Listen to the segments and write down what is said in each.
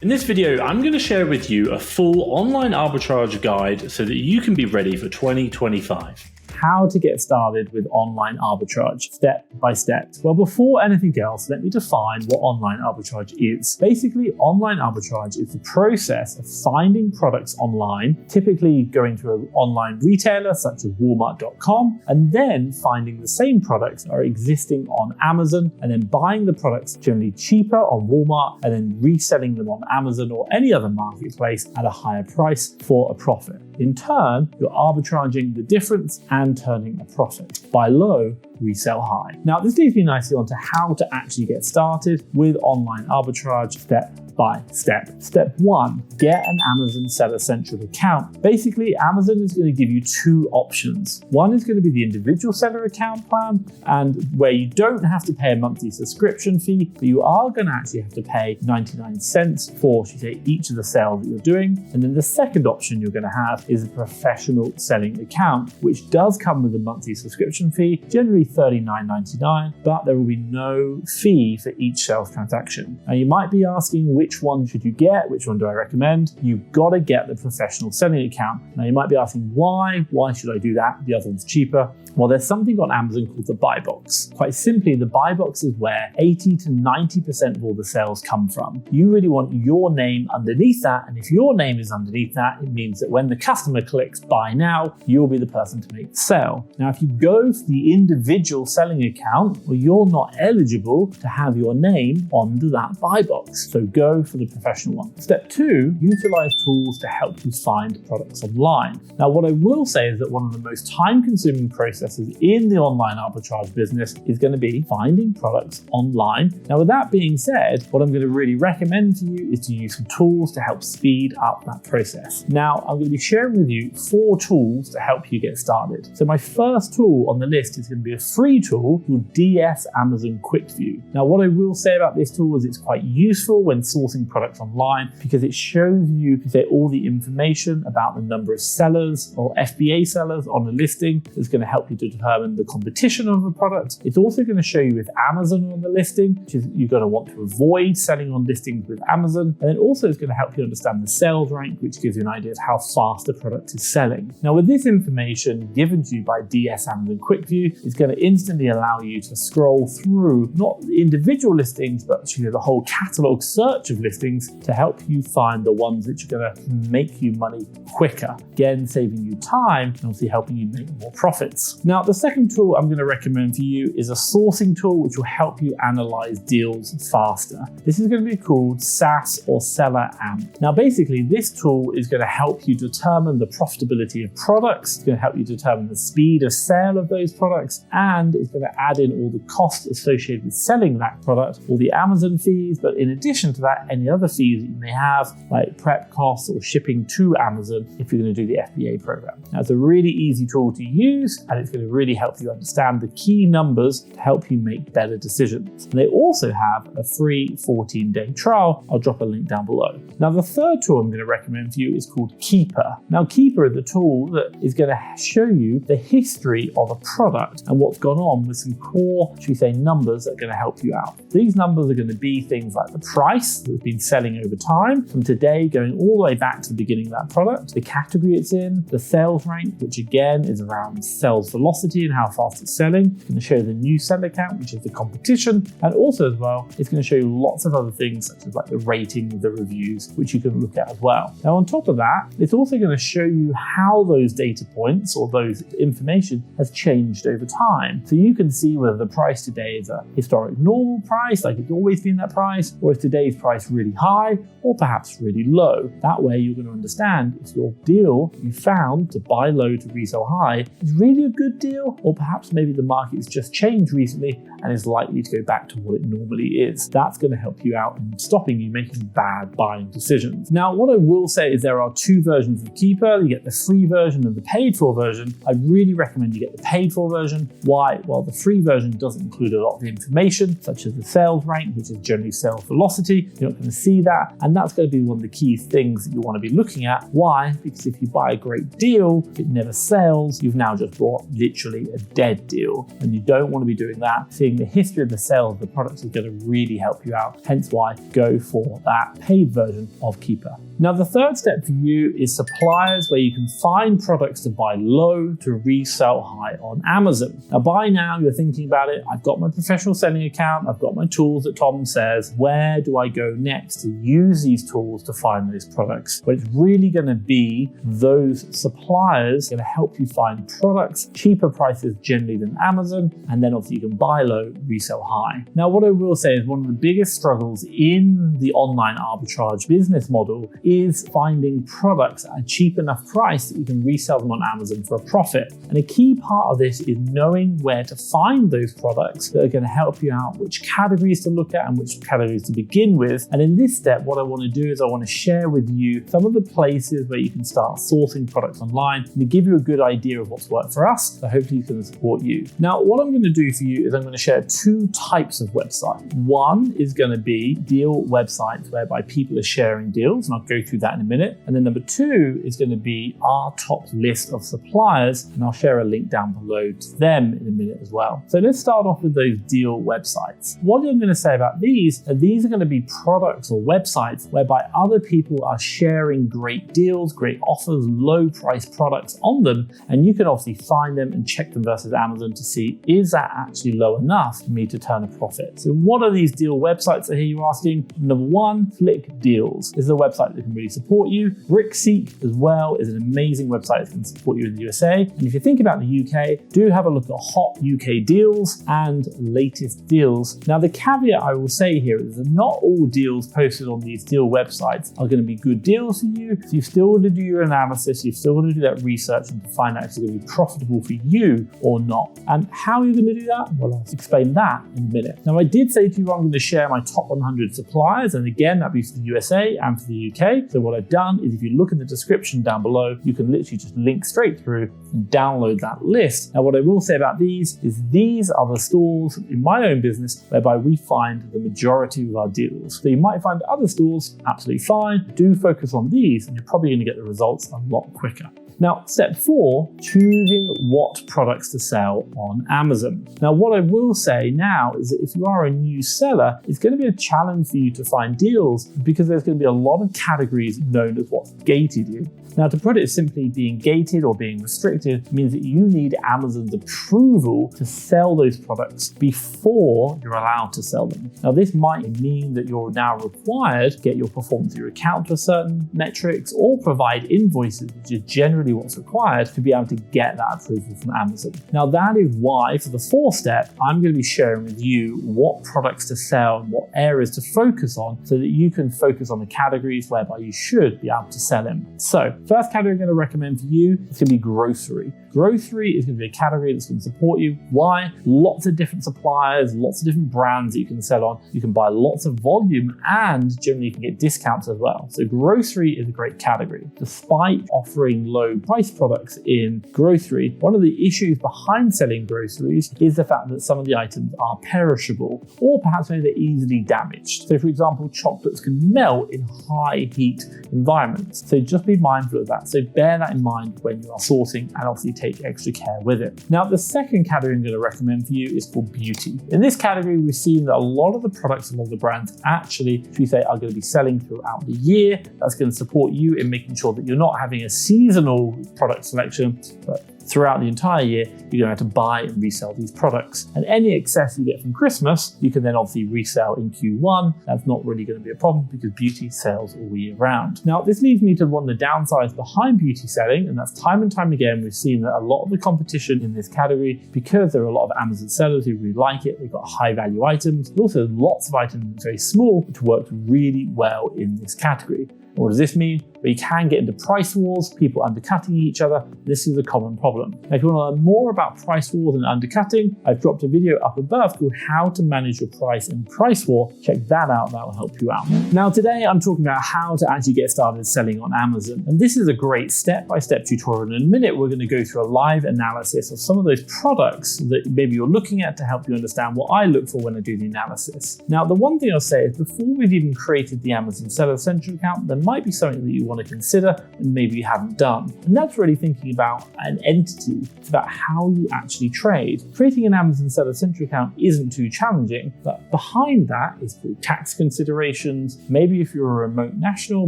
In this video, I'm going to share with you a full online arbitrage guide so that you can be ready for 2025. How to get started with online arbitrage, step by step. Well, before anything else, let me define what online arbitrage is. Basically, online arbitrage is the process of finding products online, typically going to an online retailer such as Walmart.com, and then finding the same products that are existing on Amazon, and then buying the products generally cheaper on Walmart, and then reselling them on Amazon or any other marketplace at a higher price for a profit. In turn, you're arbitraging the difference and turning a profit. Buy low, resell high. Now, this leads me nicely onto how to actually get started with online arbitrage step by step. Step 1, get an Amazon Seller Central account. Basically, Amazon is going to give you two options. One is going to be the individual seller account plan, and where you don't have to pay a monthly subscription fee, but you are going to actually have to pay 99 cents for, each of the sales that you're doing. And then the second option you're going to have is a professional selling account, which does come with a monthly subscription fee, generally $39.99, but there will be no fee for each sales transaction. Now, you might be asking, which one should you get? Which one do I recommend? You've got to get the professional selling account. Now, you might be asking, why? Why should I do that? The other one's cheaper. Well, there's something on Amazon called the buy box. Quite simply, the buy box is where 80 to 90% of all the sales come from. You really want your name underneath that, and if your name is underneath that, it means that when the customer clicks buy now, you'll be the person to make the sale. Now, if you go for the individual selling account, well, you're not eligible to have your name under that buy box. So go for the professional one. Step 2, utilize tools to help you find products online. Now, what I will say is that one of the most time-consuming processes in the online arbitrage business is going to be finding products online. Now, with that being said, what I'm going to really recommend to you is to use some tools to help speed up that process. Now, I'm going to be sharing with you 4 tools to help you get started. So my first tool on the list is going to be a free tool called DS Amazon Quick View. Now, what I will say about this tool is it's quite useful when sourcing products online because it shows you all the information about the number of sellers or FBA sellers on a listing. That's going to help you to determine the competition of a product. It's also going to show you if Amazon on the listing, which is you're going to want to avoid selling on listings with Amazon. And it also is going to help you understand the sales rank, which gives you an idea of how fast the product is selling. Now, with this information given to you by DS Amazon Quick View, it's going to instantly allow you to scroll through not individual listings, but the whole catalog search of listings to help you find the ones which are going to make you money quicker. Again, saving you time and obviously helping you make more profits. Now, the second tool I'm going to recommend for you is a sourcing tool which will help you analyze deals faster. This is going to be called SaaS or Seller AMP. Now, basically, this tool is going to help you determine the profitability of products. It's going to help you determine the speed of sale of those products, and it's going to add in all the costs associated with selling that product, all the Amazon fees, but in addition to that, any other fees that you may have, like prep costs or shipping to Amazon if you're going to do the FBA program. Now, it's a really easy tool to use, and it's going to really help you understand the key numbers to help you make better decisions. And they also have a free 14-day trial. I'll drop a link down below. Now, the third tool I'm going to recommend for you is called Keepa. Now, Keepa is the tool that is going to show you the history of a product and what's gone on with some core, numbers that are going to help you out. These numbers are going to be things like the price that's been selling over time from today going all the way back to the beginning of that product, the category it's in, the sales rank, which again is around sales velocity and how fast it's selling. It's going to show the new seller count, which is the competition, and also as well, it's going to show you lots of other things such as like the rating, the reviews, which you can look at as well. Now, on top of that, it's also going to show you how those data points or those information has changed over time. So you can see whether the price today is a historic normal price, like it's always been that price, or is today's price really high or perhaps really low. That way you're going to understand if your deal you found to buy low to resell high is really a good deal, or perhaps maybe the market's just changed recently and is likely to go back to what it normally is. That's going to help you out in stopping you making bad buying decisions. Now, what I will say is there are 2 versions of Keepa. You get the free version and the paid for version. I really recommend you get the paid for version. Why? Well, the free version doesn't include a lot of the information, such as the sales rank, which is generally sales velocity. You're not going to see that. And that's going to be one of the key things that you want to be looking at. Why? Because if you buy a great deal, if it never sells, you've now just bought literally a dead deal. And you don't want to be doing that. Seeing the history of the sales of the products is going to really help you out. Hence why go for that paid version of Keepa. Now, the third step for you is suppliers, where you can find products to buy low to resell high on Amazon. Now, by now you're thinking about it. I've got my professional selling account. I've got my tools that Tom says. Where do I go next to use these tools to find those products? But it's really going to be those suppliers going to help you find products, cheaper prices generally than Amazon. And then obviously you can buy low, resell high. Now, what I will say is one of the biggest struggles in the online arbitrage business model is finding products at a cheap enough price that you can resell them on Amazon for a profit. And a key part of this is knowing where to find those products that are going to help you out, which categories to look at and which categories to begin with. And in this step, what I want to do is I want to share with you some of the places where you can start sourcing products online and to give you a good idea of what's worked for us. So hopefully it's going to support you. Now, what I'm going to do for you is I'm going to share two types of websites. One is going to be deal websites whereby people are sharing deals, and I'll go through that in a minute. And then number two is going to be our top list of suppliers, and I'll share a link down below to them in a minute as well. So let's start off with those deal websites. What I'm going to say about these are going to be products or websites whereby other people are sharing great deals, great offers, low price products on them, and you can obviously find them and check them versus Amazon to see, is that actually low enough for me to turn a profit? So what are these deal websites, I hear you asking? Number one, Flick Deals. This is a website that can really support you. Brickseek as well is an amazing website that can support you in the USA. And if you think about the UK, do have a look at hot UK deals and latest deals. Now, the caveat I will say here is that not all deals posted on these deal websites are going to be good deals for you. So you've still got to do your analysis. You've still got to do that research and to find out if it's going to be profitable for you or not. And how are you going to do that? Well, I'll explain that in a minute. Now, I did say to you I'm going to share my top 100 suppliers. And again, that'd be for the USA and for the UK. So what I've done is if you look in the description down below, you can literally just link straight through and download that list. Now, what I will say about these is these are the stores in my own business whereby we find the majority of our deals. So you might find other stores absolutely fine. Do focus on these and you're probably going to get the results a lot quicker. Now, step 4, choosing what products to sell on Amazon. Now, what I will say now is that if you are a new seller, it's going to be a challenge for you to find deals because there's going to be a lot of categories known as what's gated you. Now, to put it simply, being gated or being restricted means that you need Amazon's approval to sell those products before you're allowed to sell them. Now, this might mean that you're now required to get your performance of your account to certain metrics or provide invoices, which is generally what's required to be able to get that approval from Amazon. Now, that is why for the 4th step, I'm going to be sharing with you what products to sell and what areas to focus on so that you can focus on the categories whereby you should be able to sell in. So, first category I'm going to recommend for you is going to be grocery. Grocery is going to be a category that's going to support you. Why? Lots of different suppliers, lots of different brands that you can sell on. You can buy lots of volume and generally you can get discounts as well. So grocery is a great category. Despite offering low price products in grocery, one of the issues behind selling groceries is the fact that some of the items are perishable or perhaps maybe they're easily damaged. So for example, chocolates can melt in high heat environments. So just be mindful of that. So bear that in mind when you are sourcing and obviously take extra care with it. Now, the second category I'm going to recommend for you is for beauty. In this category, we've seen that a lot of the products and a lot of the brands actually, should we say, are going to be selling throughout the year. That's going to support you in making sure that you're not having a seasonal product selection, but throughout the entire year, you're going to have to buy and resell these products. And any excess you get from Christmas, you can then obviously resell in Q1. That's not really going to be a problem because beauty sells all year round. Now, this leads me to one of the downsides behind beauty selling, and that's time and time again, we've seen that a lot of the competition in this category, because there are a lot of Amazon sellers who really like it, they've got high value items, but also lots of items very small, which work really well in this category. What does this mean? but you can get into price wars, people undercutting each other. This is a common problem. Now, if you want to learn more about price wars and undercutting, I've dropped a video up above called How to Manage Your Price in Price War. Check that out, that will help you out. Now, today I'm talking about how to actually get started selling on Amazon. And this is a great step-by-step tutorial. In a minute, we're going to go through a live analysis of some of those products that maybe you're looking at to help you understand what I look for when I do the analysis. Now, the one thing I'll say is before we've even created the Amazon Seller Central account, there might be something that you want to consider and maybe you haven't done. And that's really thinking about an entity. It's about how you actually trade. Creating an Amazon Seller Central account isn't too challenging, but behind that is called tax considerations. Maybe if you're a remote national,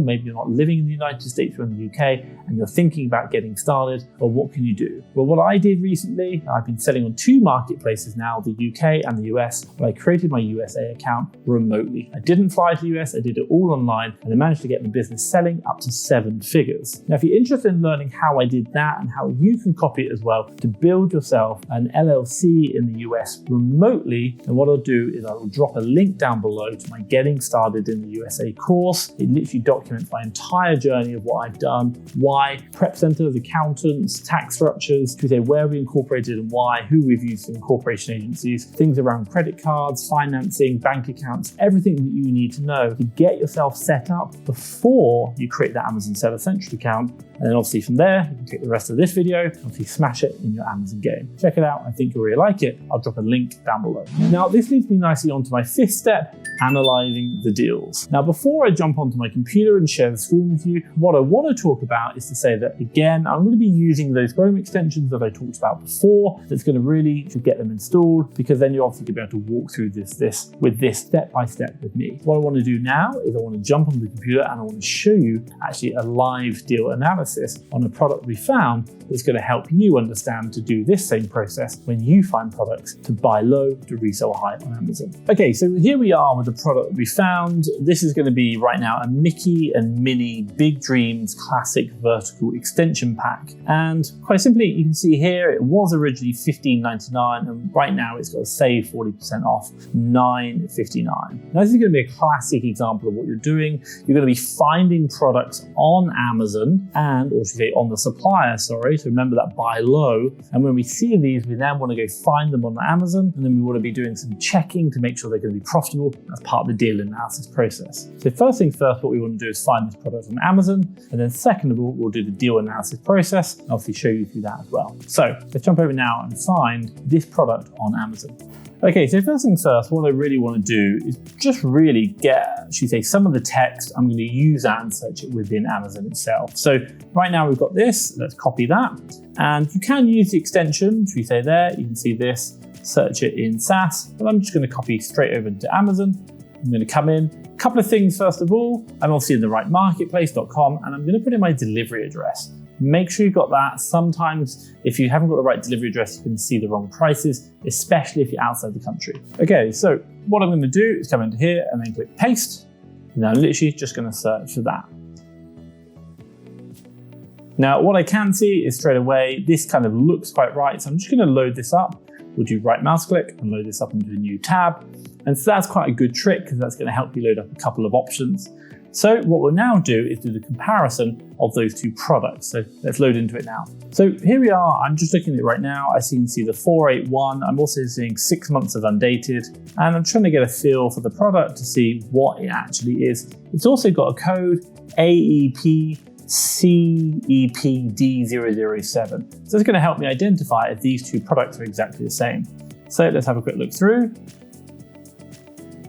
maybe you're not living in the United States or in the UK, and you're thinking about getting started, well, what can you do? Well, what I did recently, I've been selling on 2 marketplaces now, the UK and the US, but I created my USA account remotely. I didn't fly to the US, I did it all online, and I managed to get the business selling up to 7 figures. Now, if you're interested in learning how I did that and how you can copy it as well to build yourself an LLC in the US remotely, then what I'll do is I will drop a link down below to my Getting Started in the USA course. It literally documents my entire journey of what I've done, why, prep centers, accountants, tax structures, to say where we incorporated and why, who we've used for incorporation agencies, things around credit cards, financing, bank accounts, everything that you need to know to get yourself set up before you create that Amazon Seller Central account. And then obviously from there, you can take the rest of this video and obviously smash it in your Amazon game. Check it out. I think you'll really like it. I'll drop a link down below. Now, this leads me nicely onto my 5th step, analyzing the deals. Now, before I jump onto my computer and share the screen with you, what I want to talk about is to say that, again, I'm going to be using those Chrome extensions that I talked about before. That's going to really get them installed, because then you're obviously going to be able to walk through this step by step with me. What I want to do now is I want to jump on the computer and I want to show you actually a live deal analysis on a product we found that's going to help you understand to do this same process when you find products to buy low to resell high on Amazon. Okay, so here we are with the product we found. This is going to be right now a Mickey and Minnie Big Dreams Classic Vertical Extension Pack. And quite simply, you can see here, it was originally $15.99 and right now it's got a save 40% off, $9.59. Now this is going to be a classic example of what you're doing. You're going to be finding products on Amazon or should I say on the supplier, sorry. So remember that buy low. And when we see these, we then want to go find them on Amazon, and then we want to be doing some checking to make sure they're going to be profitable as part of the deal analysis process. So first things first, what we want to do is find this product on Amazon. And then second of all, we'll do the deal analysis process and obviously show you through that as well. So let's jump over now and find this product on Amazon. Okay, so first things first, what I really want to do is just really get, should we say, some of the text. I'm going to use that and search it within Amazon itself. So right now we've got this, let's copy that. And you can use the extension, should we say there, you can see this, search it in SAS, but I'm just going to copy straight over to Amazon. I'm going to come in. A couple of things first of all, I'm obviously in the right marketplace.com and I'm going to put in my delivery address. Make sure you've got that. Sometimes if you haven't got the right delivery address, you can see the wrong prices, especially if you're outside the country. Okay, so what I'm going to do is come into here and then click paste. And I'm literally just going to search for that. Now, what I can see is straight away, this kind of looks quite right. So I'm just going to load this up. We'll do right mouse click and load this up into a new tab. And so that's quite a good trick because that's going to help you load up a couple of options. So what we'll now do is do the comparison of those 2 products. So let's load into it now. So here we are, I'm just looking at it right now. I can see the 481. I'm also seeing 6 months of undated. And I'm trying to get a feel for the product to see what it actually is. It's also got a code AEP CEPD007. So it's going to help me identify if these 2 products are exactly the same. So let's have a quick look through.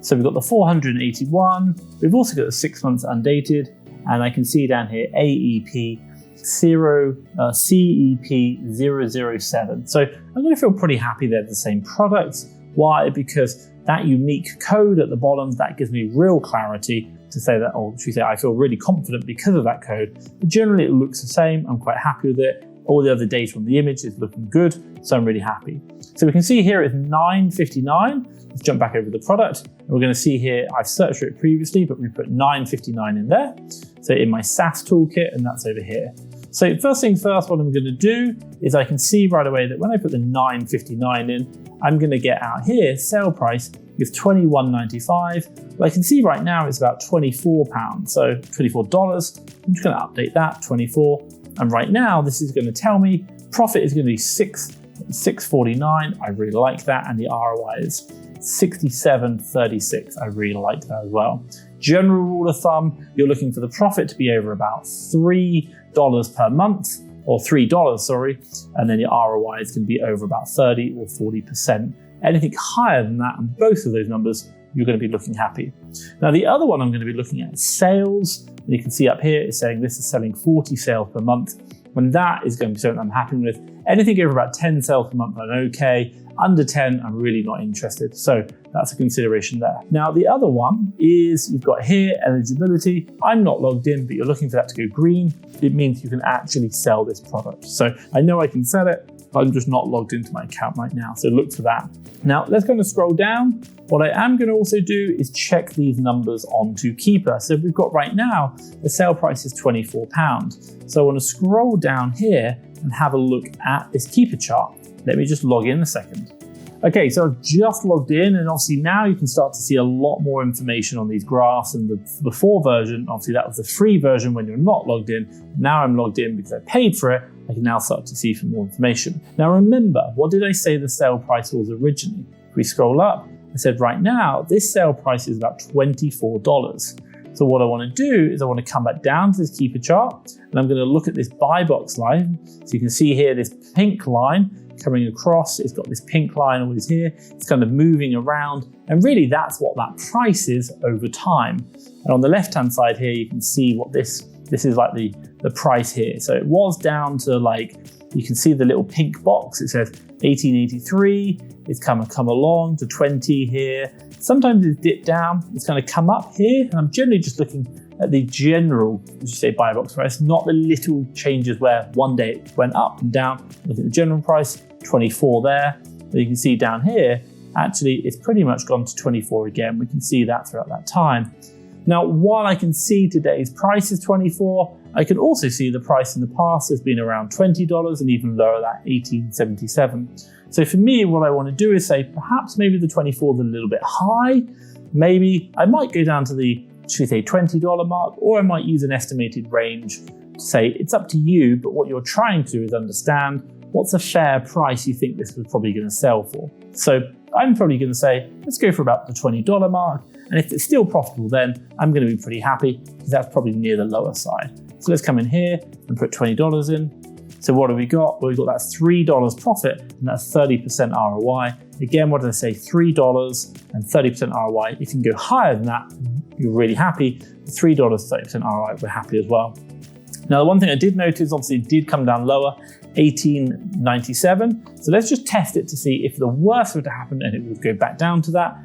So we've got the 481, we've also got the 6 months undated, and I can see down here AEP CEP007. So I'm going to feel pretty happy they're the same products. Why? Because that unique code at the bottom, that gives me real clarity to say that, or should we say, I feel really confident because of that code. But generally it looks the same, I'm quite happy with it. All the other data on the image is looking good, so I'm really happy. So we can see here it's $9.59. Let's jump back over the product. And we're going to see here, I've searched for it previously, but we put $9.59 in there. So in my SAS toolkit, and that's over here. So first things first, what I'm going to do is I can see right away that when I put the $9.59 in, I'm going to get out here sale price is £21.95. But I can see right now it's about £24, so $24. I'm just going to update that, 24. And right now, this is going to tell me profit is going to be $6.49. I really like that. And the ROI is 67.36. I really like that as well. General rule of thumb, you're looking for the profit to be over about $3 per month, or $3, sorry, and then your ROI is going to be over about 30 or 40%. Anything higher than that, and both of those numbers, you're going to be looking happy. Now, the other one I'm going to be looking at is sales. And you can see up here, it's saying this is selling 40 sales per month. When that is going to be something I'm happy with. Anything over about 10 sales per month, I'm okay. Under 10, I'm really not interested. So that's a consideration there. Now, the other one is you've got here eligibility. I'm not logged in, but you're looking for that to go green. It means you can actually sell this product. So I know I can sell it, but I'm just not logged into my account right now. So look for that. Now, let's kind of scroll down. What I am going to also do is check these numbers onto Keepa. So we've got right now, the sale price is £24. So I want to scroll down here and have a look at this Keepa chart. Let me just log in a second. Okay, so I've just logged in, and obviously now you can start to see a lot more information on these graphs. And the before version, obviously that was the free version when you're not logged in. Now I'm logged in because I paid for it. I can now start to see some more information. Now remember, what did I say the sale price was originally? If we scroll up, I said right now, this sale price is about $24. So what I want to do is I want to come back down to this Keepa chart, and I'm going to look at this buy box line. So you can see here this pink line coming across. It's got this pink line always here. It's kind of moving around, and really that's what that price is over time. And on the left-hand side here, you can see what this is like the price here. So it was down to, like, you can see the little pink box. It says 1883. It's come along to 20 here. Sometimes it's dipped down. It's kind of come up here, and I'm generally just looking at the general, as you say, buy box price, not the little changes where one day it went up and down. Look at the general price, 24 there. But you can see down here, actually, it's pretty much gone to 24 again. We can see that throughout that time. Now, while I can see today's price is 24, I can also see the price in the past has been around $20 and even lower, that $18.77. So for me, what I want to do is say, perhaps maybe the 24 is a little bit high. Maybe I might go down to the, should we say, $20 mark, or I might use an estimated range to say it's up to you, but what you're trying to do is understand what's a fair price you think this was probably going to sell for. So I'm probably going to say, let's go for about the $20 mark. And if it's still profitable, then I'm going to be pretty happy because that's probably near the lower side. So let's come in here and put $20 in. So what have we got? Well, we've got that $3 profit, and that's 30% ROI. Again, what did I say? $3 and 30% ROI. If you can go higher than that, you're really happy. $3, 30% ROI, we're happy as well. Now, the one thing I did notice, obviously it did come down lower, $18.97. So let's just test it to see if the worst were to happen and it would go back down to that.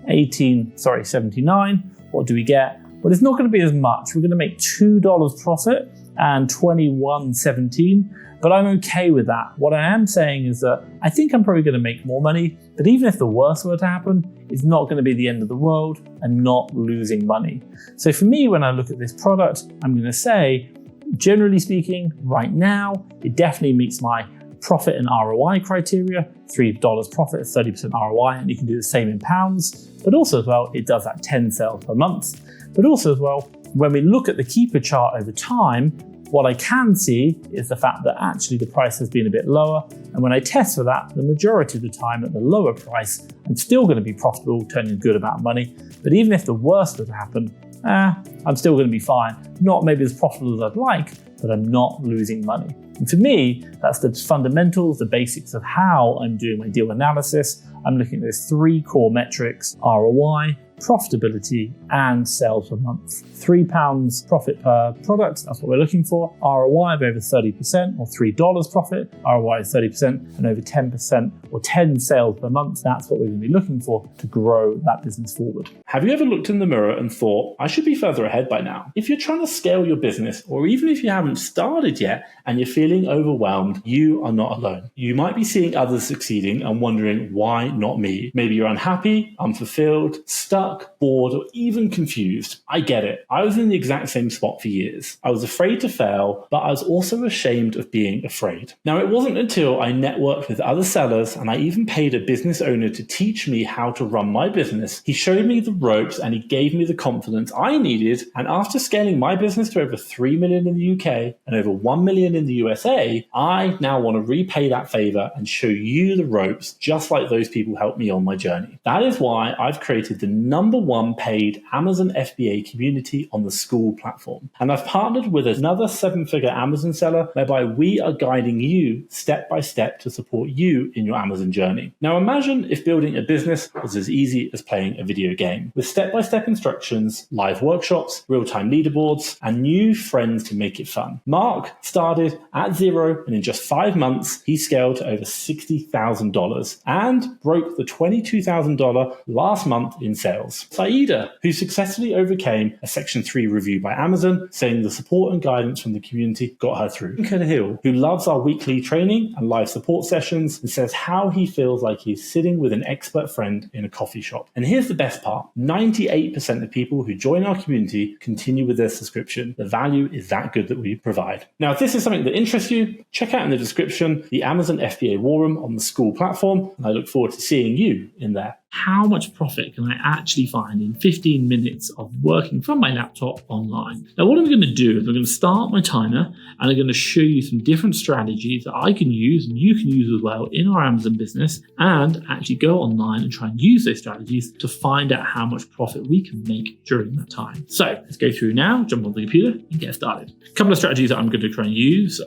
$79. What do we get? Well, it's not going to be as much. We're going to make $2 profit and $21.17, but I'm okay with that. What I am saying is that I think I'm probably going to make more money, but even if the worst were to happen, it's not going to be the end of the world. I'm not losing money. So for me, when I look at this product, I'm going to say, generally speaking, right now, it definitely meets my profit and ROI criteria. $3 profit, 30% ROI, and you can do the same in pounds. But also as well, it does that 10 sales per month. But also as well, when we look at the Keepa chart over time, what I can see is the fact that actually the price has been a bit lower. And when I test for that, the majority of the time at the lower price, I'm still going to be profitable, turning a good amount of money. But even if the worst were to happen, I'm still going to be fine. Not maybe as profitable as I'd like, but I'm not losing money. And for me, that's the fundamentals, the basics of how I'm doing my deal analysis. I'm looking at those three core metrics: ROI, profitability, and sales per month. £3 profit per product, that's what we're looking for. ROI of over 30%, or $3 profit. ROI is 30%, and over 10% or 10 sales per month. That's what we're going to be looking for to grow that business forward. Have you ever looked in the mirror and thought, I should be further ahead by now? If you're trying to scale your business, or even if you haven't started yet and you're feeling overwhelmed, you are not alone. You might be seeing others succeeding and wondering, why not me? Maybe you're unhappy, unfulfilled, stuck, bored, or even confused. I get it. I was in the exact same spot for years. I was afraid to fail, but I was also ashamed of being afraid. Now, it wasn't until I networked with other sellers and I even paid a business owner to teach me how to run my business. He showed me the ropes and he gave me the confidence I needed. And after scaling my business to over 3 million in the UK and over 1 million in the USA, I now want to repay that favor and show you the ropes just like those people helped me on my journey. That is why I've created the #1 paid Amazon FBA community on the School platform. And I've partnered with another 7-figure Amazon seller whereby we are guiding you step by step to support you in your Amazon journey. Now imagine if building a business was as easy as playing a video game with step-by-step instructions, live workshops, real-time leaderboards, and new friends to make it fun. Mark started at zero, and in just 5 months, he scaled to over $60,000 and broke the $22,000 last month in sales. Saida, who successfully overcame a Section 3 review by Amazon, saying the support and guidance from the community got her through. Hill, who loves our weekly training and live support sessions and says how he feels like he's sitting with an expert friend in a coffee shop. And here's the best part. 98% of people who join our community continue with their subscription. The value is that good that we provide. Now, if this is something that interests you, check out in the description the Amazon FBA War Room on the School platform, and I look forward to seeing you in there. How much profit can I actually find in 15 minutes of working from my laptop online? Now, what I'm going to do is I'm going to start my timer and I'm going to show you some different strategies that I can use and you can use as well in our Amazon business, and actually go online and try and use those strategies to find out how much profit we can make during that time. So let's go through now, jump on the computer and get started. A couple of strategies that I'm going to try and use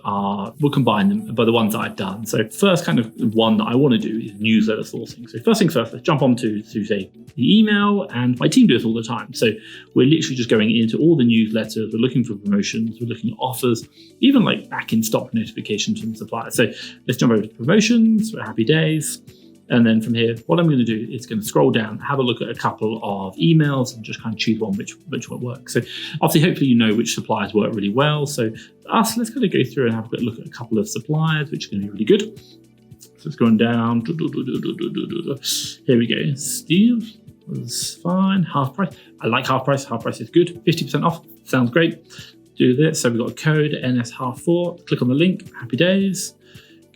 we'll combine them by the ones that I've done. So first kind of one that I want to do is newsletter sourcing. So first things first, let's jump on to say the email, and my team do this all the time. So we're literally just going into all the newsletters, we're looking for promotions, we're looking at offers, even like back in stock notifications from suppliers. So let's jump over to promotions, for happy days. And then from here, what I'm going to do is going to scroll down, have a look at a couple of emails and just kind of choose one which one works. So obviously, hopefully you know which suppliers work really well. So for us, let's kind of go through and have a quick look at a couple of suppliers, which are going to be really good. So it's going down. Here we go. Steve was fine. Half price. I like half price. Half price is good. 50% off. Sounds great. Do this. So we've got a code NS4. Click on the link. Happy days.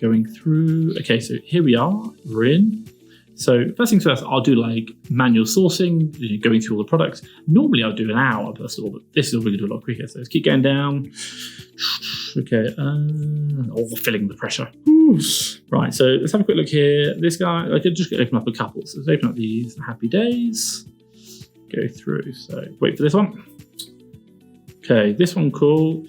Going through. Okay, so here we are. We're in. So first things first, I'll do like manual sourcing, going through all the products. Normally I'll do an hour per store, but this is all we can do a lot quicker. So let's keep going down. Okay, filling the pressure. Right, so let's have a quick look here. This guy, I could just open up a couple. So let's open up these happy days. Go through. So wait for this one. Okay, this one cool.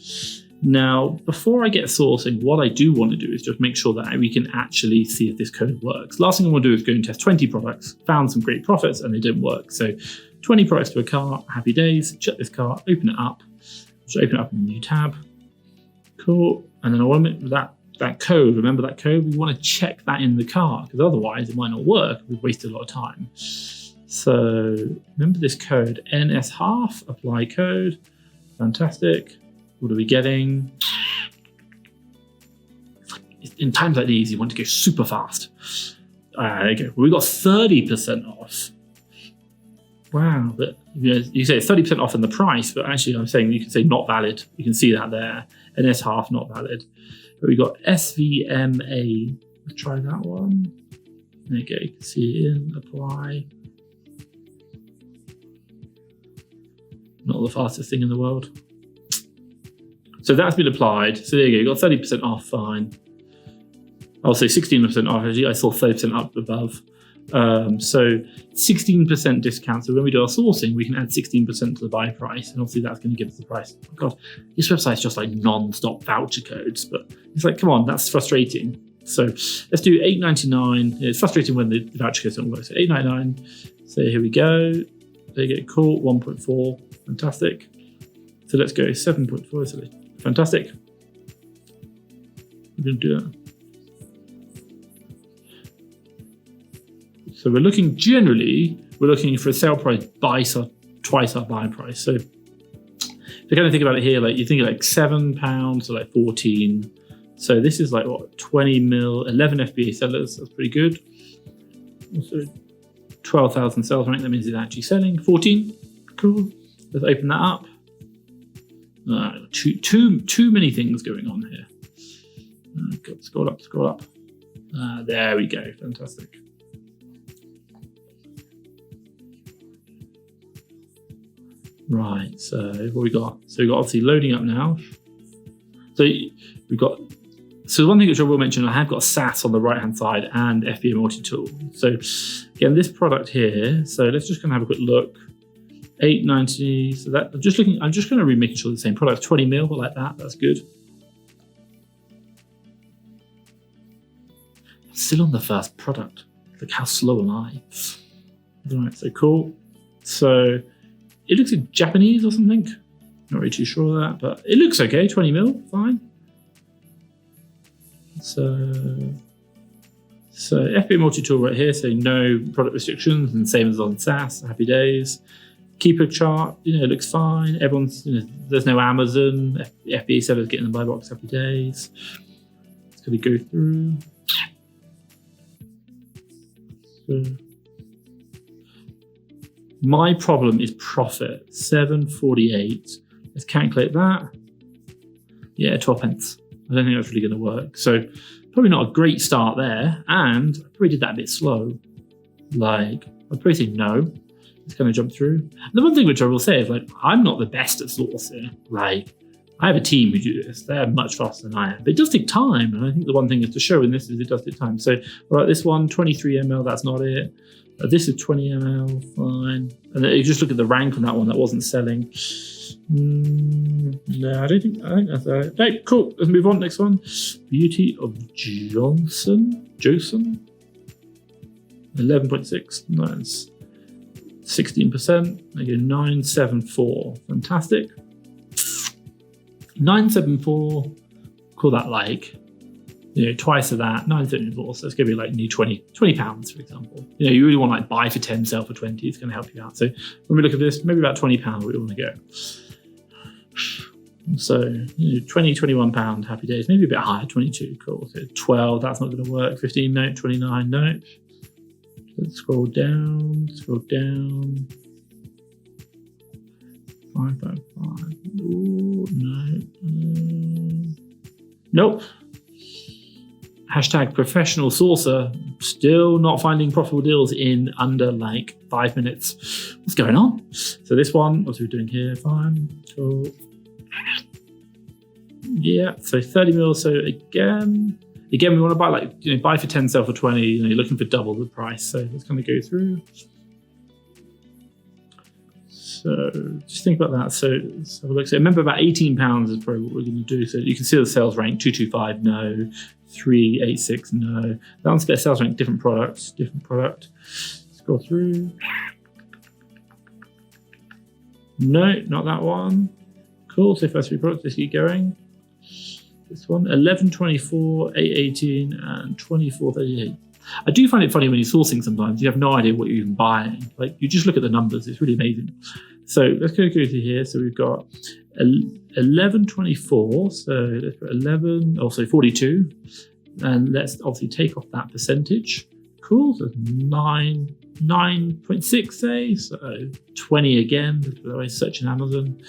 Now, before I get sourcing, what I do want to do is just make sure that we can actually see if this code works. Last thing I want to do is go and test 20 products, found some great profits and they didn't work. So 20 products to a cart, happy days, check this cart, open it up. Just open it up in a new tab. Cool. And then I want to make that code, remember that code? We want to check that in the cart because otherwise it might not work. We've wasted a lot of time. So remember this code, NS half, apply code. Fantastic. What are we getting? In times like these, you want to go super fast. There you go. We got 30% off. Wow. But you say 30% off in the price, but actually I'm saying you can say not valid. You can see that there. NS half, not valid. But we got SVMA. Let's try that one. There you go. You can see it in, apply. Not the fastest thing in the world. So that's been applied. So there you go, you got 30% off, fine. I'll say 16% off, actually. I saw 30% up above. So 16% discount. So when we do our sourcing, we can add 16% to the buy price. And obviously that's going to give us the price. Oh God, this website's just like non-stop voucher codes. But it's like, come on, that's frustrating. So let's do $8.99. It's frustrating when the voucher codes don't work. So $8.99. So here we go. There you go, cool, 1.4, fantastic. So let's go 7.4. So fantastic. We're going to do that. So we're looking we're looking for a sale price twice our buy price. So if you kind of think about it here, like you think like £7 to like 14. So this is like what, 20 mil, 11 FBA sellers. That's pretty good. Also 12,000 sales rank. That means it's actually selling 14. Cool. Let's open that up. Too many things going on here. Scroll up. There we go. Fantastic. Right. So what we got? So we got obviously loading up now. So we've got. So the one thing which I will mention, I have got SAS on the right hand side and FBA multi-tool. So again, this product here. So let's just kind of have a quick look. 890. So that I'm just going to be making sure the same product. 20 mil like that. That's good. I'm still on the first product. Like how slow am I? Right. So cool. So it looks like Japanese or something. Not really too sure of that, but it looks okay. 20 mil, fine. So FBA multi-tool right here, so no product restrictions, and same as on SAS, happy days. Keepa chart, it looks fine. Everyone's, there's no Amazon. FBA sellers getting the buy box, happy days. It's going to go through. So, my problem is profit, 748. Let's calculate that. Yeah, 12 pence. I don't think that's really going to work. So probably not a great start there. And I probably did that a bit slow. Like, I'd probably say no. It's going to jump through. The one thing which I will say is, like, I'm not the best at sourcing. Like, I have a team who do this. They're much faster than I am. But it does take time. And I think the one thing is to show in this is it does take time. So, all right, this one, 23 ml, that's not it. This is 20 ml, fine. And then you just look at the rank on that one that wasn't selling. No, I think that's all right. Okay, cool. Let's move on. Next one. Beauty of Johnson. 11.6. Nice. 16%. Again, 974. Fantastic. 974. Call that like, twice of that. 974. So it's going to be like new 20 pounds, for example. You really want to like buy for 10, sell for 20. It's going to help you out. So when we look at this, maybe about £20 we want to go. So 20, 21 pound, happy days. Maybe a bit higher, 22. Cool. So 12. That's not going to work. 15. No. 29. No. Let's scroll down. 555. Ooh, no. Nope. Hashtag professional sourcer. Still not finding profitable deals in under like 5 minutes. What's going on? So this one, what are we doing here? Fine. Cool. Yeah. So 30 mil. So again, we want to buy like, buy for 10, sell for 20. You're looking for double the price. So let's kind of go through. So just think about that. So let's have a look. So remember, about £18 is probably what we're going to do. So you can see the sales rank 225, no. 386, no. That one's got a sales rank, different product. Scroll through. No, not that one. Cool. So first three products, let's keep going. This one, 1124, 818, and 2438. I do find it funny when you're sourcing sometimes. You have no idea what you're even buying. Like, you just look at the numbers. It's really amazing. So let's go through here. So we've got 1124. So let's put 11, also 42. And let's obviously take off that percentage. Cool. So 9.6, say. So 20 again. Let's put that way. Search in Amazon.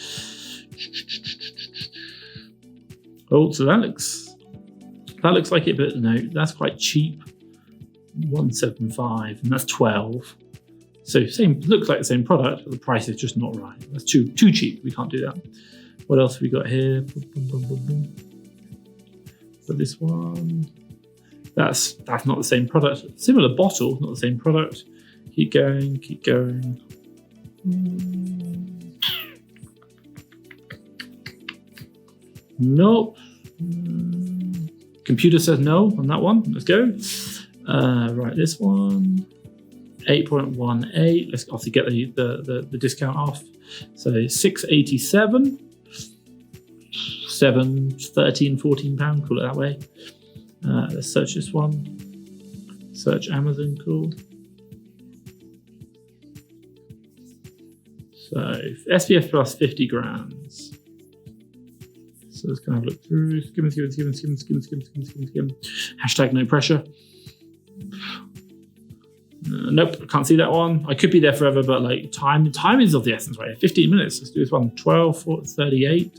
Oh, so that looks like it, but no, that's quite cheap. 175, and that's 12. So looks like the same product, but the price is just not right. That's too cheap. We can't do that. What else have we got here? So this one, that's not the same product. Similar bottle, not the same product. Keep going. Nope. Computer says no on that one. Let's go. Right, this one. 8.18. Let's obviously get the discount off. So 687. 13, 14 pound. Call it that way. Let's search this one. Search Amazon. Cool. So SPF plus 50 grams. So let's kind of look through. Skim. Hashtag no pressure. Nope, I can't see that one. I could be there forever, but like time is of the essence, right? 15 minutes. Let's do this one. 12, 38.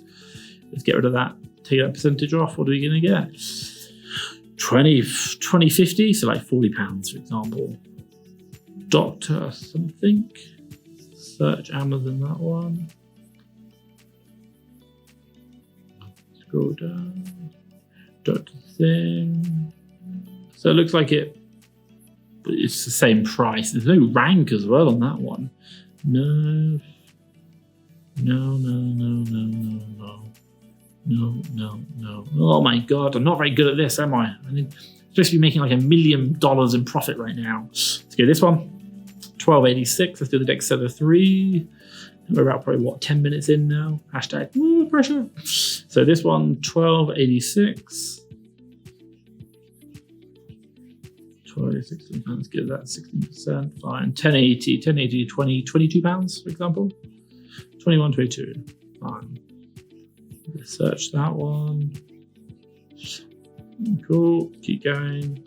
Let's get rid of that. Take that percentage off. What are we going to get? 20, 50, so like £40, for example. Doctor something. Search Amazon, that one. Scroll down. Doctor thing. So it looks like it's the same price. There's no rank as well on that one. No. Oh my God, I'm not very good at this, am I? I'm supposed to be making like $1 million in profit right now. Let's go this one. 1286. Let's do the next set of 3. We're about probably, 10 minutes in now. Hashtag pressure. So this one, 1286. 1286, let's get that 16%. Fine. 1080, 22 pounds, for example. 21, 22. Fine. Let's search that one. Cool. Keep going.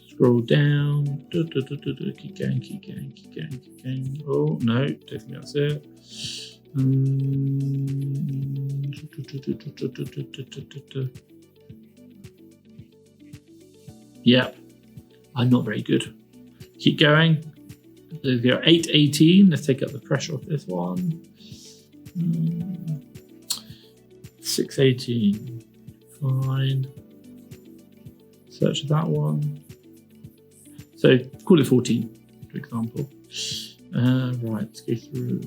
Scroll down. Keep going. Oh, no, don't think that's it. Yeah, I'm not very good. Keep going. There's go 818. Let's take up the pressure off this one. 618. Fine. Search that one. So call it 14, for example. Right, let's go through.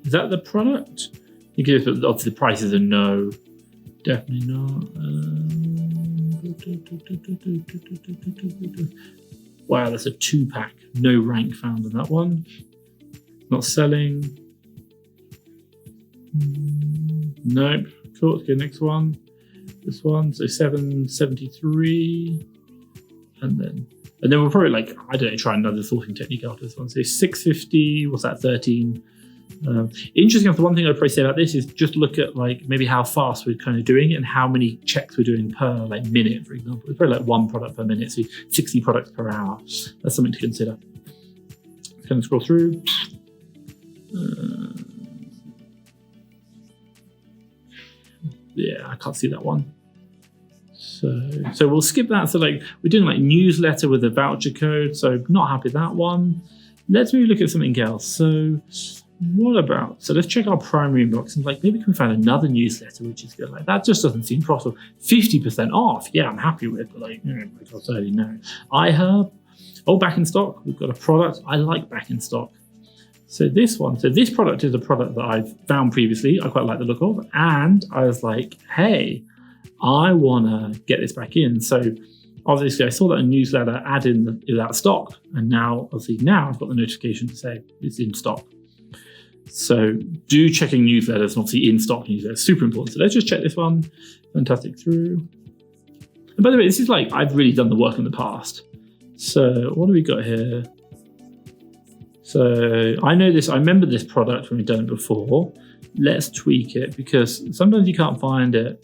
Is that the product? You can obviously the prices are no. Definitely not. Wow, that's a 2-pack. No rank found on that one. Not selling. Nope. Cool. Let's go next one. This one. So 773. And then we'll probably try another sorting technique after this one. So 650. What's that? 13. Interesting enough, the one thing I'd probably say about this is just look at maybe how fast we're kind of doing it and how many checks we're doing per minute, for example. It's probably 1 product per minute, so 60 products per hour. That's something to consider. Kind of scroll through. Yeah, I can't see that one. So we'll skip that. So we're doing newsletter with a voucher code. So not happy with that one. Let's maybe look at something else. So what about, so let's check our primary inbox and maybe we can find another newsletter which is good. That just doesn't seem profitable. 50% off. Yeah, I'm happy with it, but I'll tell you no. iHerb. Oh, back in stock. We've got a product. I like back in stock. So this one, this product is a product that I've found previously. I quite like the look of, and I was like, hey, I want to get this back in. So obviously I saw that a newsletter ad in that stock, and now I've got the notification to say it's in stock. So do checking newsletters, and obviously in stock newsletters, super important. So let's just check this one. Fantastic through. And by the way, this is I've really done the work in the past. So what do we got here? So I remember this product when we've done it before. Let's tweak it because sometimes you can't find it.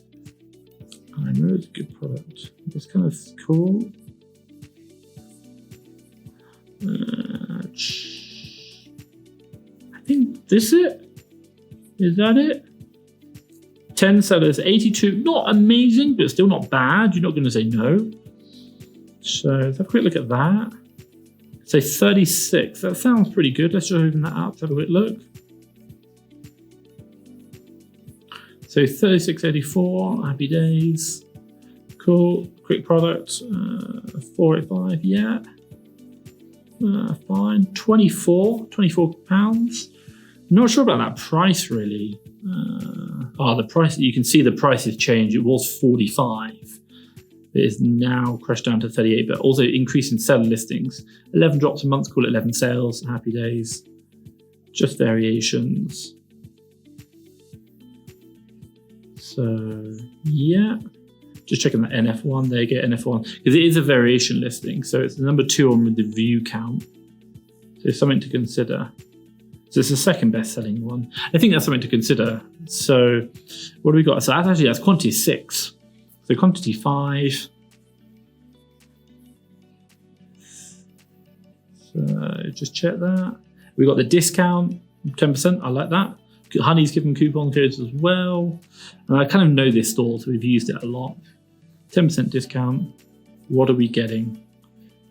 I remember it's a good product. It's kind of cool. I think this it. Is that it? 10 sellers, 82. Not amazing, but still not bad. You're not going to say no. So let's have a quick look at that. Say 36. That sounds pretty good. Let's just open that up. Let's have a quick look. So 36.84. Happy days. Cool. Quick product. 485. Yeah. Fine. 24 pounds. Not sure about that price really. The price, you can see the price has changed. It was 45. It is now crashed down to 38, but also increase in seller listings. 11 drops a month, call it 11 sales. Happy days. Just variations. So yeah. Just checking that NF1, there you go, NF1, because it is a variation listing. So it's the number 2 on the view count. So something to consider. So it's the second best selling one. I think that's something to consider. So what do we got? So that's quantity 6. So quantity 5. So just check that. We got the discount, 10%. I like that. Honey's given coupon codes as well. And I kind of know this store, so we've used it a lot. 10% discount. What are we getting?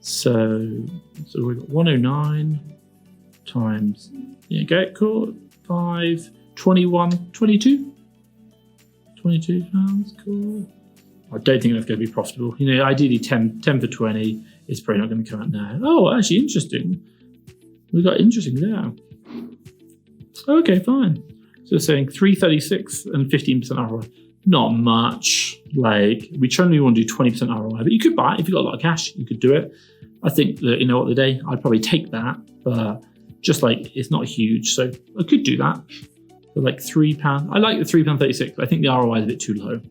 So we've got 109 times, yeah, go, cool, 5, 21, 22. 22 pounds, cool. I don't think that's going to be profitable. You know, ideally 10 for 20 is probably not going to come out now. Oh, actually interesting. We got interesting there. Okay, fine. So we're saying 336 and 15% ROI. Not much. Like, we generally want to do 20% ROI, but you could buy it. If you've got a lot of cash, you could do it. I think that, you know, at the day, I'd probably take that, but just like, it's not huge. So I could do that for like £3. I like the £3.36, but I think the ROI is a bit too low.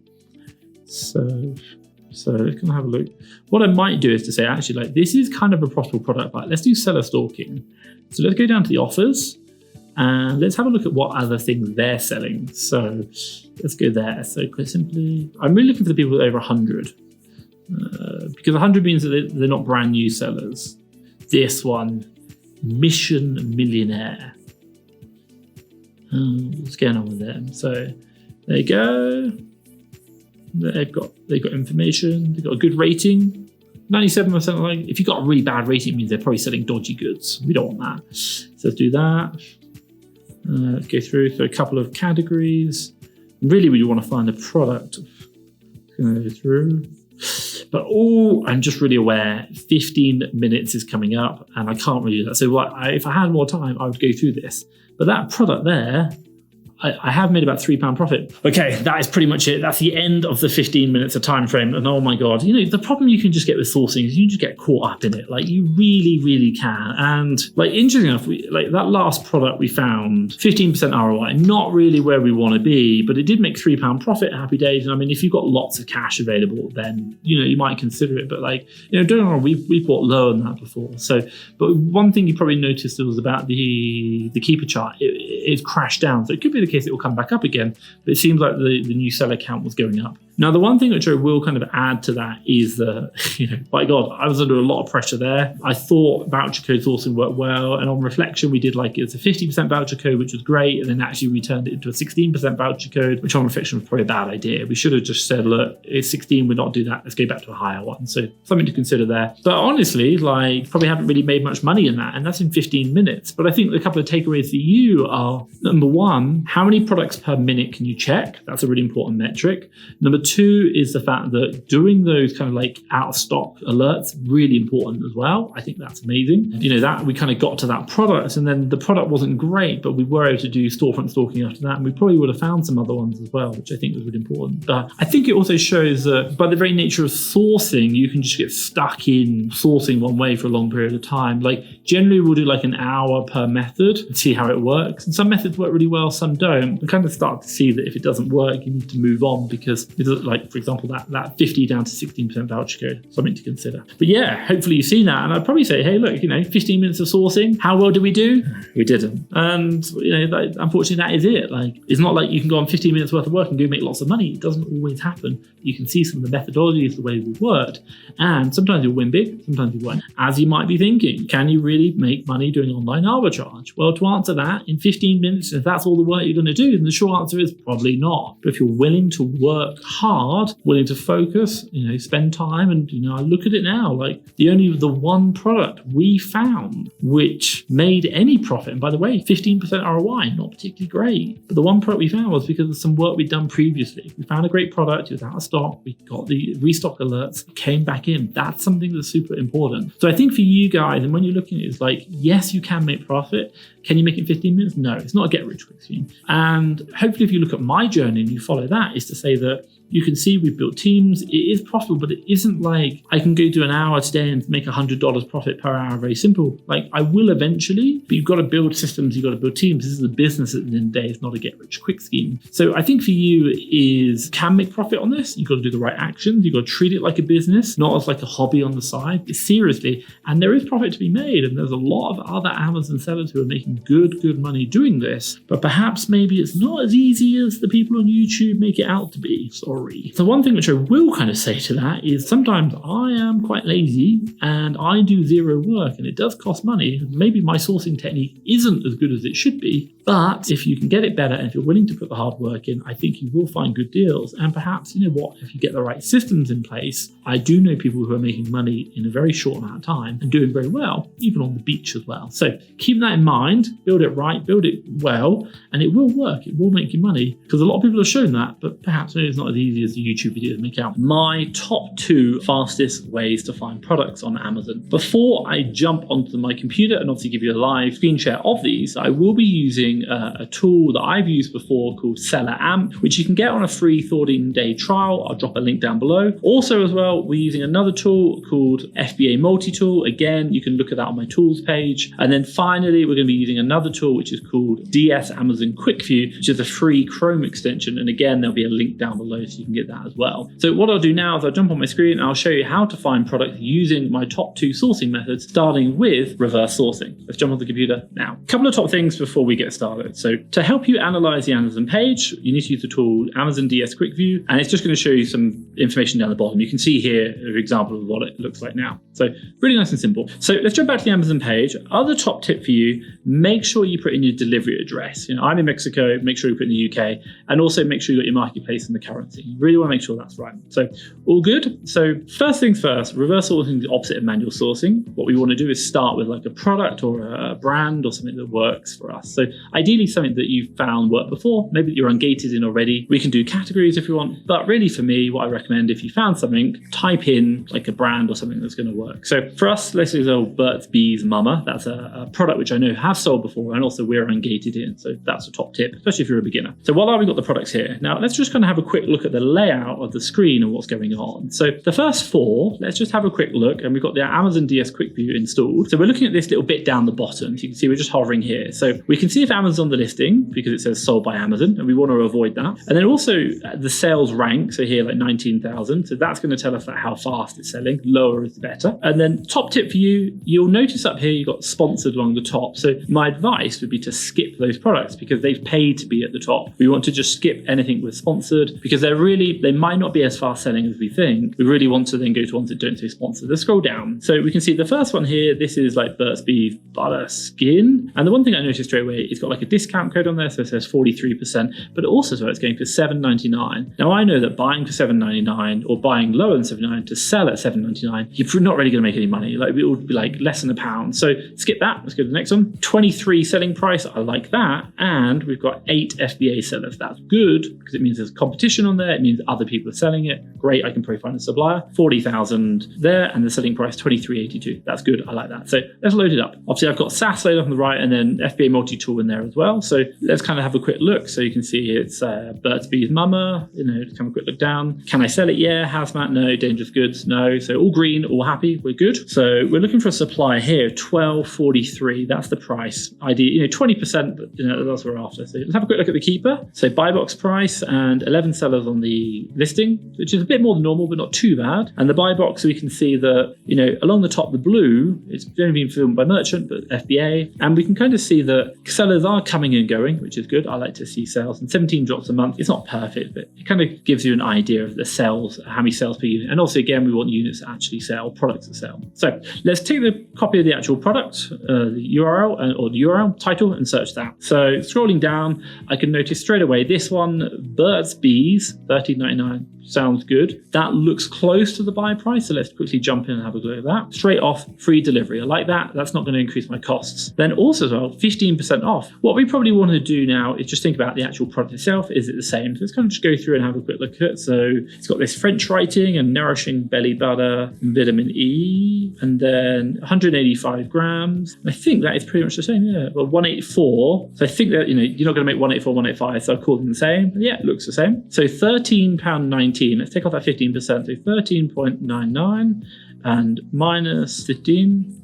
So let's kind of have a look. What I might do is to say, actually, like, this is kind of a profitable product, but let's do seller stalking. So let's go down to the offers and let's have a look at what other things they're selling. So let's go there. So quite simply, I'm really looking for the people with over 100 because 100 means that they're not brand new sellers. This one, Mission Millionaire. What's going on with them? So there you go. They've got information. They've got a good rating. 97%. Like, if you've got a really bad rating, it means they're probably selling dodgy goods. We don't want that. So let's do that. Let's go through a couple of categories. Really, we want to find a product. Go through. But I'm just really aware 15 minutes is coming up and I can't really do that. So if I had more time, I would go through this. But that product there, I have made about £3 profit. Okay, that is pretty much it. That's the end of the 15 minutes of time frame. And oh my God, you know, the problem you can just get with sourcing is you just get caught up in it. Like, you really, really can. And like, interesting enough, like that last product we found, 15% ROI, not really where we want to be, but it did make £3 profit, happy days. And I mean, if you've got lots of cash available, then, you know, you might consider it. But like, you know, don't know, we bought lower than that before. So, but one thing you probably noticed was about the Keepa chart. It crashed down. So it could be the case it will come back up again, but it seems like the new seller count was going up. Now, the one thing which I will kind of add to that is that, you know, by God, I was under a lot of pressure there. I thought voucher code sourcing worked well, and on reflection, we did like, it's a 50% voucher code, which was great, and then actually we turned it into a 16% voucher code, which on reflection was probably a bad idea. We should have just said, look, it's 16, we're not do that, let's go back to a higher one. So something to consider there. But honestly, like, probably haven't really made much money in that, and that's in 15 minutes. But I think a couple of takeaways for you are, number one, how many products per minute can you check? That's a really important metric. Number two is the fact that doing those kind of like out of stock alerts, really important as well. I think that's amazing. You know, that we kind of got to that product and then the product wasn't great, but we were able to do storefront stalking after that. And we probably would have found some other ones as well, which I think was really important. But I think it also shows that by the very nature of sourcing, you can just get stuck in sourcing one way for a long period of time. Like, generally we'll do like an hour per method and see how it works. And some methods work really well, some don't. We kind of start to see that if it doesn't work, you need to move on because, like, for example, that 50 down to 16% voucher code, something to consider. But yeah, hopefully you've seen that. And I'd probably say, hey, look, you know, 15 minutes of sourcing, how well did we do? We didn't. And, you know, unfortunately, that is it. Like, it's not like you can go on 15 minutes worth of work and go make lots of money. It doesn't always happen. You can see some of the methodologies, the way we've worked. And sometimes you'll win big, sometimes you won't. As you might be thinking, can you really make money doing online arbitrage? Well, to answer that, in 15 minutes, if that's all the work you're going to do, then the short answer is probably not. But if you're willing to work hard, willing to focus, you know, spend time, and, you know, I look at it now, like the one product we found which made any profit, and by the way, 15% ROI, not particularly great, but the one product we found was because of some work we'd done previously. We found a great product, it was out of stock, we got the restock alerts, came back in. That's something that's super important. So I think for you guys, and when you're looking at it, it's like, yes, you can make profit. Can you make it in 15 minutes? No, it's not a get-rich-quick scheme. And hopefully if you look at my journey and you follow that, is to say that you can see we've built teams. It is profitable, but it isn't like I can go do an hour today and make $100 profit per hour. Very simple. Like I will eventually, but you've got to build systems. You've got to build teams. This is a business at the end of the day. It's not a get-rich-quick scheme. So I think for you is can make profit on this. You've got to do the right actions. You've got to treat it like a business, not as like a hobby on the side. Seriously. And there is profit to be made. And there's a lot of other Amazon sellers who are making good money doing this. But perhaps maybe it's not as easy as the people on YouTube make it out to be. Sorry. So one thing which I will kind of say to that is sometimes I am quite lazy and I do zero work and it does cost money. Maybe my sourcing technique isn't as good as it should be, but if you can get it better and if you're willing to put the hard work in, I think you will find good deals. And perhaps, you know what, if you get the right systems in place, I do know people who are making money in a very short amount of time and doing very well, even on the beach as well. So keep that in mind, build it right, build it well, and it will work. It will make you money because a lot of people have shown that, but perhaps it's not as easy as the YouTube videos make out. My top 2 fastest ways to find products on Amazon. Before I jump onto my computer and obviously give you a live screen share of these, I will be using a tool that I've used before called Seller Amp, which you can get on a free 14-day trial. I'll drop a link down below. Also as well, we're using another tool called FBA Multi-Tool. Again, you can look at that on my tools page. And then finally, we're going to be using another tool which is called DS Amazon Quick View, which is a free Chrome extension. And again, there'll be a link down below so you can get that as well. So what I'll do now is I'll jump on my screen and I'll show you how to find products using my top 2 sourcing methods, starting with reverse sourcing. Let's jump on the computer now. A couple of top things before we get started. So to help you analyze the Amazon page, you need to use the tool Amazon DS Quick View, and it's just going to show you some information down the bottom. You can see here an example of what it looks like now. So really nice and simple. So let's jump back to the Amazon page. Other top tip for you, make sure you put in your delivery address. You know, I'm in Mexico, make sure you put in the UK, and also make sure you got your marketplace and the currency. You really want to make sure that's right. So all good. So first things first, reverse sourcing is the opposite of manual sourcing. What we want to do is start with like a product or a brand or something that works for us. So ideally something that you've found worked before, maybe that you're ungated in already. We can do categories if you want, but really for me, what I recommend if you found something, type in like a brand or something that's going to work. So for us, let's use Burt's Bees Mama. That's a product which I know have sold before and also we're ungated in. So that's a top tip, especially if you're a beginner. So while we've got the products here, now let's just kind of have a quick look at the layout of the screen and what's going on. So the first 4, let's just have a quick look, and we've got the Amazon DS Quick View installed. So we're looking at this little bit down the bottom. So you can see we're just hovering here. So we can see if Amazon's on the listing because it says sold by Amazon, and we want to avoid that. And then also the sales rank. So here like 19,000. So that's going to tell us that how fast it's selling. Lower is better. And then top tip for you, you'll notice up here you've got sponsored along the top. So my advice would be to skip those products because they've paid to be at the top. We want to just skip anything with sponsored because they might not be as fast selling as we think. We really want to then go to ones that don't say sponsored. Let's scroll down. So we can see the first one here. This is like Burt's Bees Butter Skin. And the one thing I noticed straight away, it's got like a discount code on there. So it says 43%, but also so it's going for $7.99. Now I know that buying for $7.99 or buying lower than $7.99 to sell at $7.99, you're not really going to make any money. Like it would be like less than £1. So skip that. Let's go to the next one. 23 selling price. I like that. And we've got 8 FBA sellers. That's good because it means there's competition on there. It means other people are selling it. Great. I can probably find a supplier. 40,000 there, and the selling price $23.82. That's good. I like that. So let's load it up. Obviously, I've got SaaS loaded up on the right, and then FBA Multi-Tool in there as well. So let's kind of have a quick look. So you can see it's Burt's Bees Mama. You know, just have a quick look down. Can I sell it? Yeah. Hazmat? No. Dangerous goods? No. So all green, all happy. We're good. So we're looking for a supplier here. $12.43. That's the price. ID, 20%. But, that's what we're after. So let's have a quick look at the Keepa. So buy box price and 11 sellers on the listing, which is a bit more than normal, but not too bad. And the buy box, we can see that, along the top, the blue, it's only been filmed by merchant, but FBA. And we can kind of see that sellers are coming and going, which is good. I like to see sales. And 17 drops a month. It's not perfect, but it kind of gives you an idea of the sales, how many sales per unit. And also, again, we want units that actually sell, products that sell. So let's take the copy of the actual product, the URL or the URL title, and search that. So scrolling down, I can notice straight away this one, Burt's Bees, $13.99. Sounds good. That looks close to the buy price, so let's quickly jump in and have a look at that. Straight off, free delivery. I like that. That's not going to increase my costs. Then also as well, 15% off. What we probably want to do now is just think about the actual product itself. Is it the same? So let's kind of just go through and have a quick look at it. So it's got this French writing and nourishing belly butter, vitamin E, and then 185 grams. I think that is pretty much the same. Yeah, well, 184. So I think that, you're not going to make 184, 185, so I'll call them the same. Yeah, it looks the same. So £13.19. Let's take off that 15%. So 13.99 and minus 15%,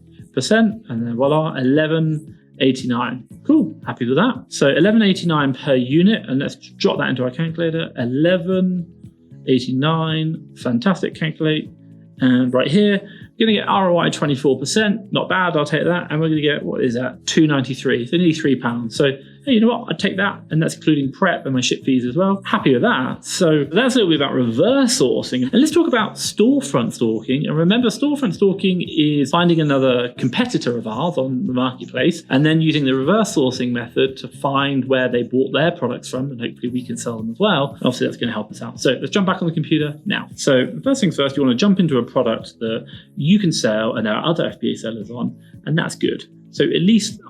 and then voila, 11.89. Cool, happy with that. So 11.89 per unit, and let's drop that into our calculator. 11.89, fantastic, calculate. And right here, we're going to get ROI 24%, not bad, I'll take that. And we're going to get, what is that, £2.93, so nearly £3. So hey, you know what, I'd take that, and that's including prep and my ship fees as well. Happy with that. So that's a little bit about reverse sourcing. And let's talk about storefront stalking. And remember, storefront stalking is finding another competitor of ours on the marketplace and then using the reverse sourcing method to find where they bought their products from, and hopefully we can sell them as well. And obviously that's going to help us out. So let's jump back on the computer now. So first things first, you want to jump into a product that you can sell and there are other FBA sellers on, and that's good. So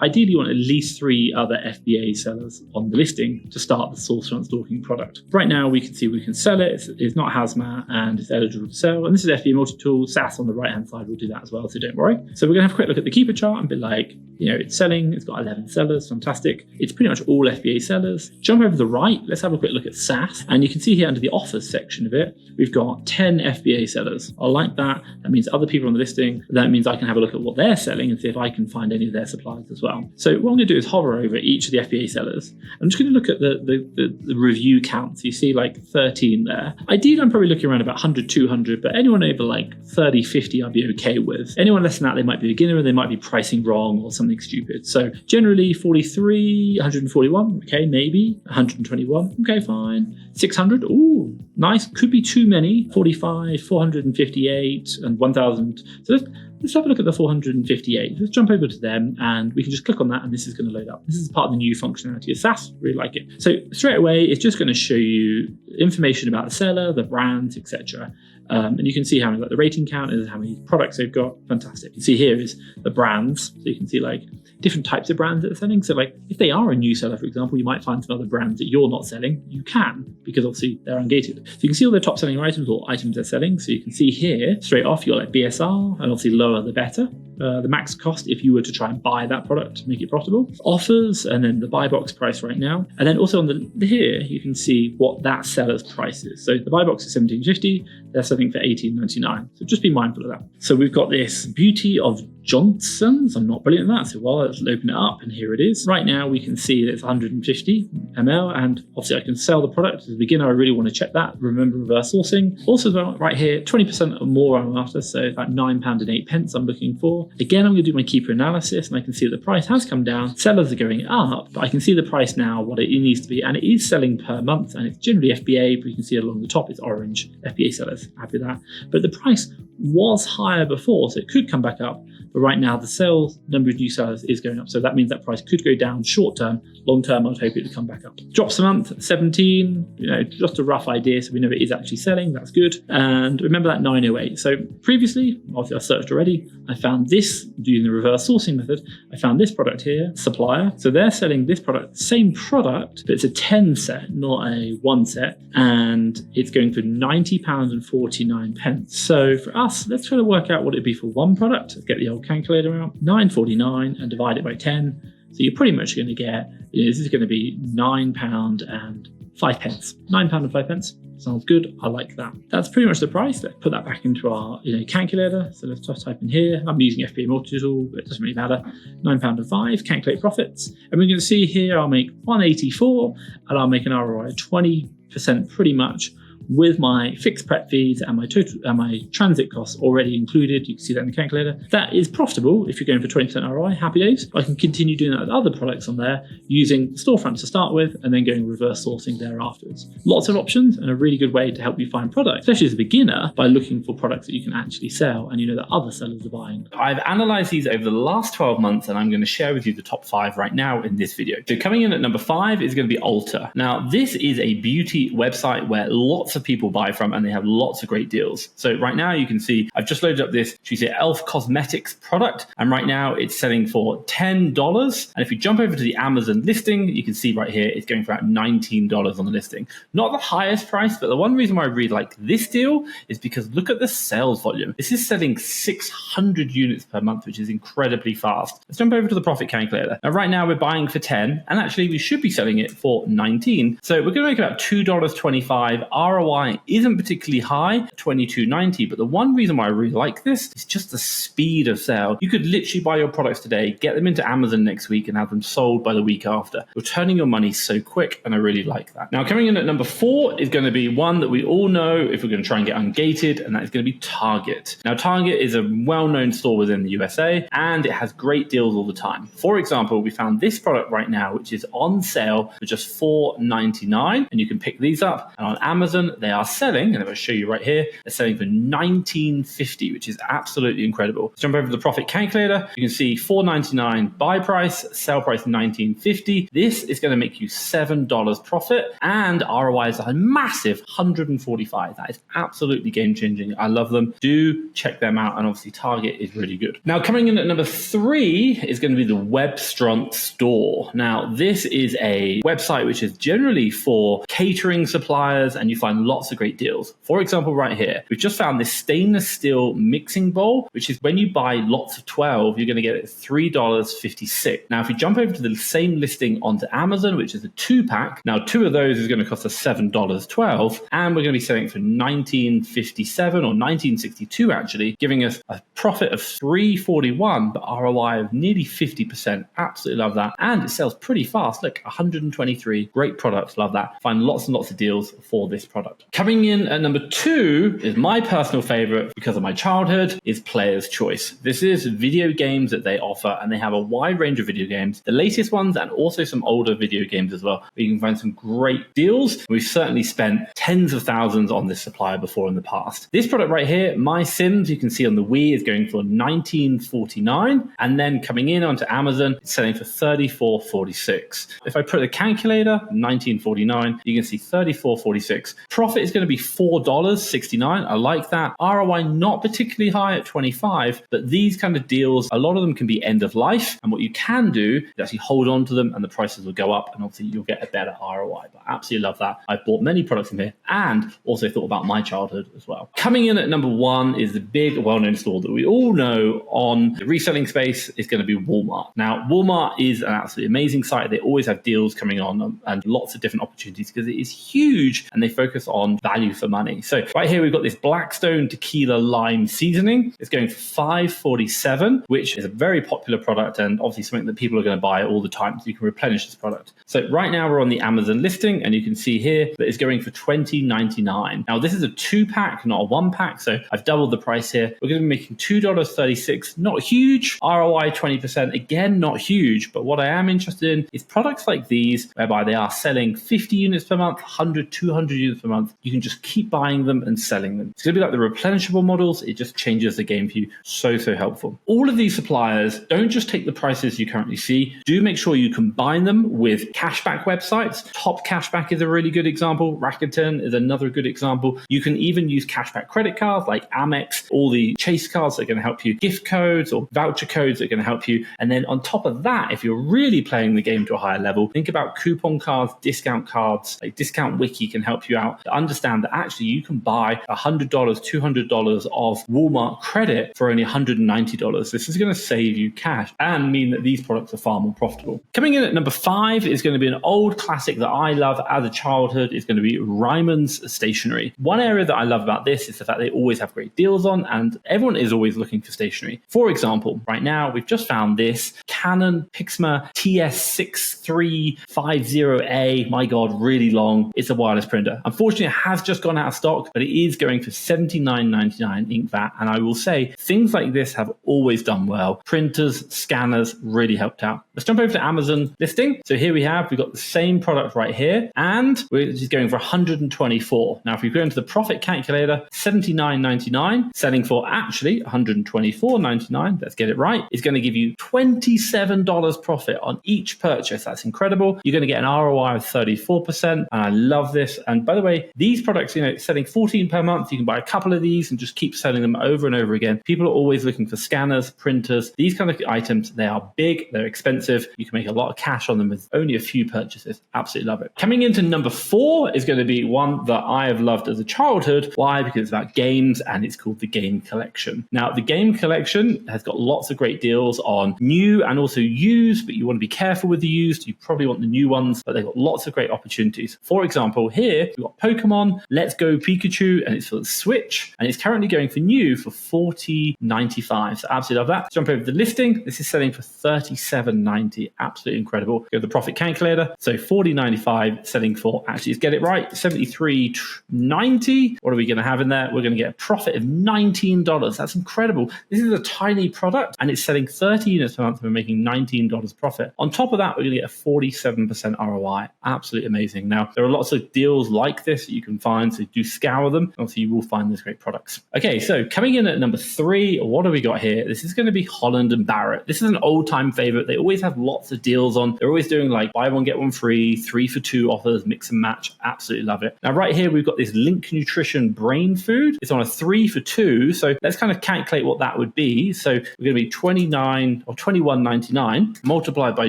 ideally you want at least 3 other FBA sellers on the listing to start the storefront stalking product. Right now we can see we can sell it, it's not hazmat and it's eligible to sell. And this is FBA multi-tool, SaaS on the right-hand side will do that as well, so don't worry. So we're gonna have a quick look at the Keepa chart and be like, it's selling, it's got 11 sellers, fantastic. It's pretty much all FBA sellers. Jump over to the right, let's have a quick look at SaaS. And you can see here under the offers section of it, we've got 10 FBA sellers. I like that. That means other people on the listing. That means I can have a look at what they're selling and see if I can find any of their suppliers as well. So what I'm going to do is hover over each of the FBA sellers. I'm just going to look at the review counts. You see like 13 there. Ideally, I'm probably looking around about 100, 200, but anyone over like 30, 50, I'd be okay with. Anyone less than that, they might be a beginner and they might be pricing wrong or something stupid. So generally 43, 141, okay, maybe 121, okay, fine. 600, ooh, nice. Could be too many. 45, 458, and 1,000. So let's have a look at the 458. Let's jump over to them and we can just click on that and this is going to load up. This is part of the new functionality of SaaS. Really like it. So straight away, it's just going to show you information about the seller, the brands, etc. And you can see how many, like the rating count is, how many products they've got. Fantastic. You can see here is the brands. So you can see like different types of brands that they're selling. So like if they are a new seller, for example, you might find some other brands that you're not selling. You can, because obviously they're ungated. So you can see all their top selling items or items they're selling. So you can see here straight off, you've got like BSR, and obviously lower the better. The max cost if you were to try and buy that product to make it profitable. Offers, and then the buy box price right now. And then also on here, you can see what that seller's price is. So the buy box is $17.50, they're selling for $18.99. So just be mindful of that. So we've got this Beauty of Johnson's. I'm not brilliant at that. So let's open it up and here it is. Right now we can see that it's 150 ml and obviously I can sell the product. As a beginner, I really want to check that. Remember reverse sourcing. Also right here, 20% or more I'm after. So about £9.08 I'm looking for. Again, I'm going to do my Keepa analysis and I can see that the price has come down. Sellers are going up, but I can see the price now, what it needs to be. And it is selling per month and it's generally FBA, but you can see along the top it's orange. FBA sellers, happy with that. But the price was higher before, so it could come back up. But right now, the sales number of new sellers is going up. So that means that price could go down short term. Long term, I'd hope it would come back up. Drops a month, 17, just a rough idea. So we know it is actually selling. That's good. And remember that 908. So previously, obviously I searched already. I found this using the reverse sourcing method. I found this product here, Supplier. So they're selling this product, same product, but it's a 10 set, not a 1 set. And it's going for £90.49. So for us, let's try to work out what it'd be for one product. Let's get the old calculator out. 9.49 and divide it by 10. So you're pretty much going to get, this is going to be £9.05. £9.05. Sounds good. I like that. That's pretty much the price. Let's put that back into our calculator. So let's just type in here. I'm using FBA multi-tool, but it doesn't really matter. £9.05, calculate profits. And we're going to see here I'll make 184 and I'll make an ROI of 20% pretty much, with my fixed prep fees and my total and my transit costs already included. You can see that in the calculator. That is profitable if you're going for 20% ROI, happy days. I can continue doing that with other products on there using Storefront to start with and then going reverse sourcing there afterwards. Lots of options and a really good way to help you find products, especially as a beginner, by looking for products that you can actually sell and that other sellers are buying. I've analyzed these over the last 12 months and I'm going to share with you the top 5 right now in this video. So coming in at number 5 is going to be Ulta. Now, this is a beauty website where lots lots of people buy from, and they have lots of great deals. So right now you can see I've just loaded up this, should we say, Elf Cosmetics product, and right now it's selling for $10. And if you jump over to the Amazon listing, you can see right here it's going for about $19 on the listing. Not the highest price, but the one reason why I really like this deal is because look at the sales volume. This is selling 600 units per month, which is incredibly fast. Let's jump over to the profit calculator. Now right now we're buying for 10, and actually we should be selling it for 19. So we're going to make about $2.25. ROI isn't particularly high, $22.90, but the one reason why I really like this is just the speed of sale. You could literally buy your products today, get them into Amazon next week, and have them sold by the week after. You're turning your money so quick, and I really like that. Now coming in at number 4 is going to be one that we all know if we're going to try and get ungated, and that is going to be Target. Now Target is a well-known store within the USA, and it has great deals all the time. For example, we found this product right now, which is on sale for just $4.99, and you can pick these up. And on Amazon, they are selling, and if I show you right here, they're selling for $19.50, which is absolutely incredible. Let's jump over to the profit calculator. You can see $4.99 buy price, sell price $19.50. This is going to make you $7 profit, and ROI is a massive 145. That is absolutely game changing. I love them. Do check them out, and obviously Target is really good. Now coming in at number 3 is going to be the Webstront store. Now this is a website which is generally for catering suppliers, and you find lots of great deals. For example, right here, we've just found this stainless steel mixing bowl, which is when you buy lots of 12, you're going to get it $3.56. Now, if you jump over to the same listing onto Amazon, which is a 2-pack, now 2 of those is going to cost us $7.12, and we're going to be selling it for $19.57 or $19.62 actually, giving us a profit of $3.41, but ROI of nearly 50%. Absolutely love that. And it sells pretty fast. Look, 123. Great product. Love that. Find lots and lots of deals for this product. Coming in at number 2 is my personal favorite because of my childhood, is Player's Choice. This is video games that they offer, and they have a wide range of video games, the latest ones and also some older video games as well, where you can find some great deals. We've certainly spent tens of thousands on this supplier before in the past. This product right here, My Sims, you can see on the Wii, is going for $19.49, and then coming in onto Amazon, it's selling for $34.46. If I put the calculator, $19.49, you can see $34.46. Profit is going to be $4.69. I like that. ROI not particularly high at 25, but these kind of deals, a lot of them can be end of life, and what you can do is actually hold on to them, and the prices will go up, and obviously you'll get a better ROI. But I absolutely love that. I've bought many products from here, and also thought about my childhood as well. Coming in at number 1 is the big well-known store that we all know on the reselling space is going to be Walmart. Now, Walmart is an absolutely amazing site. They always have deals coming on and lots of different opportunities because it is huge, and they focus on value for money. So right here, we've got this Blackstone Tequila Lime Seasoning. It's going for $5.47, which is a very popular product, and obviously something that people are going to buy all the time, so you can replenish this product. So right now we're on the Amazon listing, and you can see here that it's going for $20.99. Now this is a 2-pack, not a 1-pack, so I've doubled the price here. We're going to be making $2.36. Not huge. ROI 20%. Again, not huge, but what I am interested in is products like these, whereby they are selling 50 units per month, 100, 200 units per month. You can just keep buying them and selling them. It's going to be like the replenishable models. It just changes the game for you. So helpful. All of these suppliers don't just take the prices you currently see. Do make sure you combine them with cashback websites. Top Cashback is a really good example. Rakuten is another good example. You can even use cashback credit cards like Amex, all the Chase cards that are going to help you, gift codes or voucher codes that are going to help you. And then on top of that, if you're really playing the game to a higher level, think about coupon cards, discount cards, like Discount Wiki can help you out to understand that actually you can buy $100, $200 of Walmart credit for only $190. This is going to save you cash and mean that these products are far more profitable. Coming in at number 5 is going to be an old classic that I love as a childhood. Is going to be Ryman's Stationery. One area that I love about this is the fact they always have great deals on, and everyone is always looking for stationery. For example, right now we've just found this Canon Pixma TS6350A. My God, really long. It's a wireless printer. Unfortunately, it has just gone out of stock, but it is going for $79.99 ink VAT. And I will say things like this have always done well. Printers, scanners really helped out. Let's jump over to Amazon listing. So here we've got the same product right here, and we're just going for $124. Now, if we go into the profit calculator, $79.99, selling for actually $124.99. Let's get it right. It's going to give you $27 profit on each purchase. That's incredible. You're going to get an ROI of 34%, and I love this. And by the way, way, these products, selling 14 per month. You can buy a couple of these and just keep selling them over and over again. People are always looking for scanners, printers, these kind of items. They are big, they're expensive. You can make a lot of cash on them with only a few purchases. Absolutely love it. Coming into number 4 is going to be one that I have loved as a childhood. Why? Because it's about games and it's called the Game Collection. Now, the Game Collection has got lots of great deals on new and also used, but you want to be careful with the used. You probably want the new ones, but they've got lots of great opportunities. For example, here we've got Pokemon Let's Go Pikachu, and it's for the Switch, and it's currently going for new for $40.95. So absolutely love that. Jump over to the listing. This is selling for $37.90. Absolutely incredible. Go to the profit calculator. So $40.95 selling for, actually, let's get it right, $73.90. What are we going to have in there? We're going to get a profit of $19. That's incredible. This is a tiny product and it's selling 30 units per month and we're making $19 profit. On top of that, we're going to get a 47% ROI. Absolutely amazing. Now, there are lots of deals like this that you can find, so do scour them. Obviously, you will find those great products. Okay, so coming in at number 3, what have we got here? This is going to be Holland & Barrett. This is an old-time favorite. They always have lots of deals on. They're always doing like buy one, get one free, 3 for 2 offers, mix and match. Absolutely love it. Now, right here, we've got this Link Nutrition Brain Food. It's on a 3 for 2. So let's kind of calculate what that would be. So we're going to be $29 or $21.99 multiplied by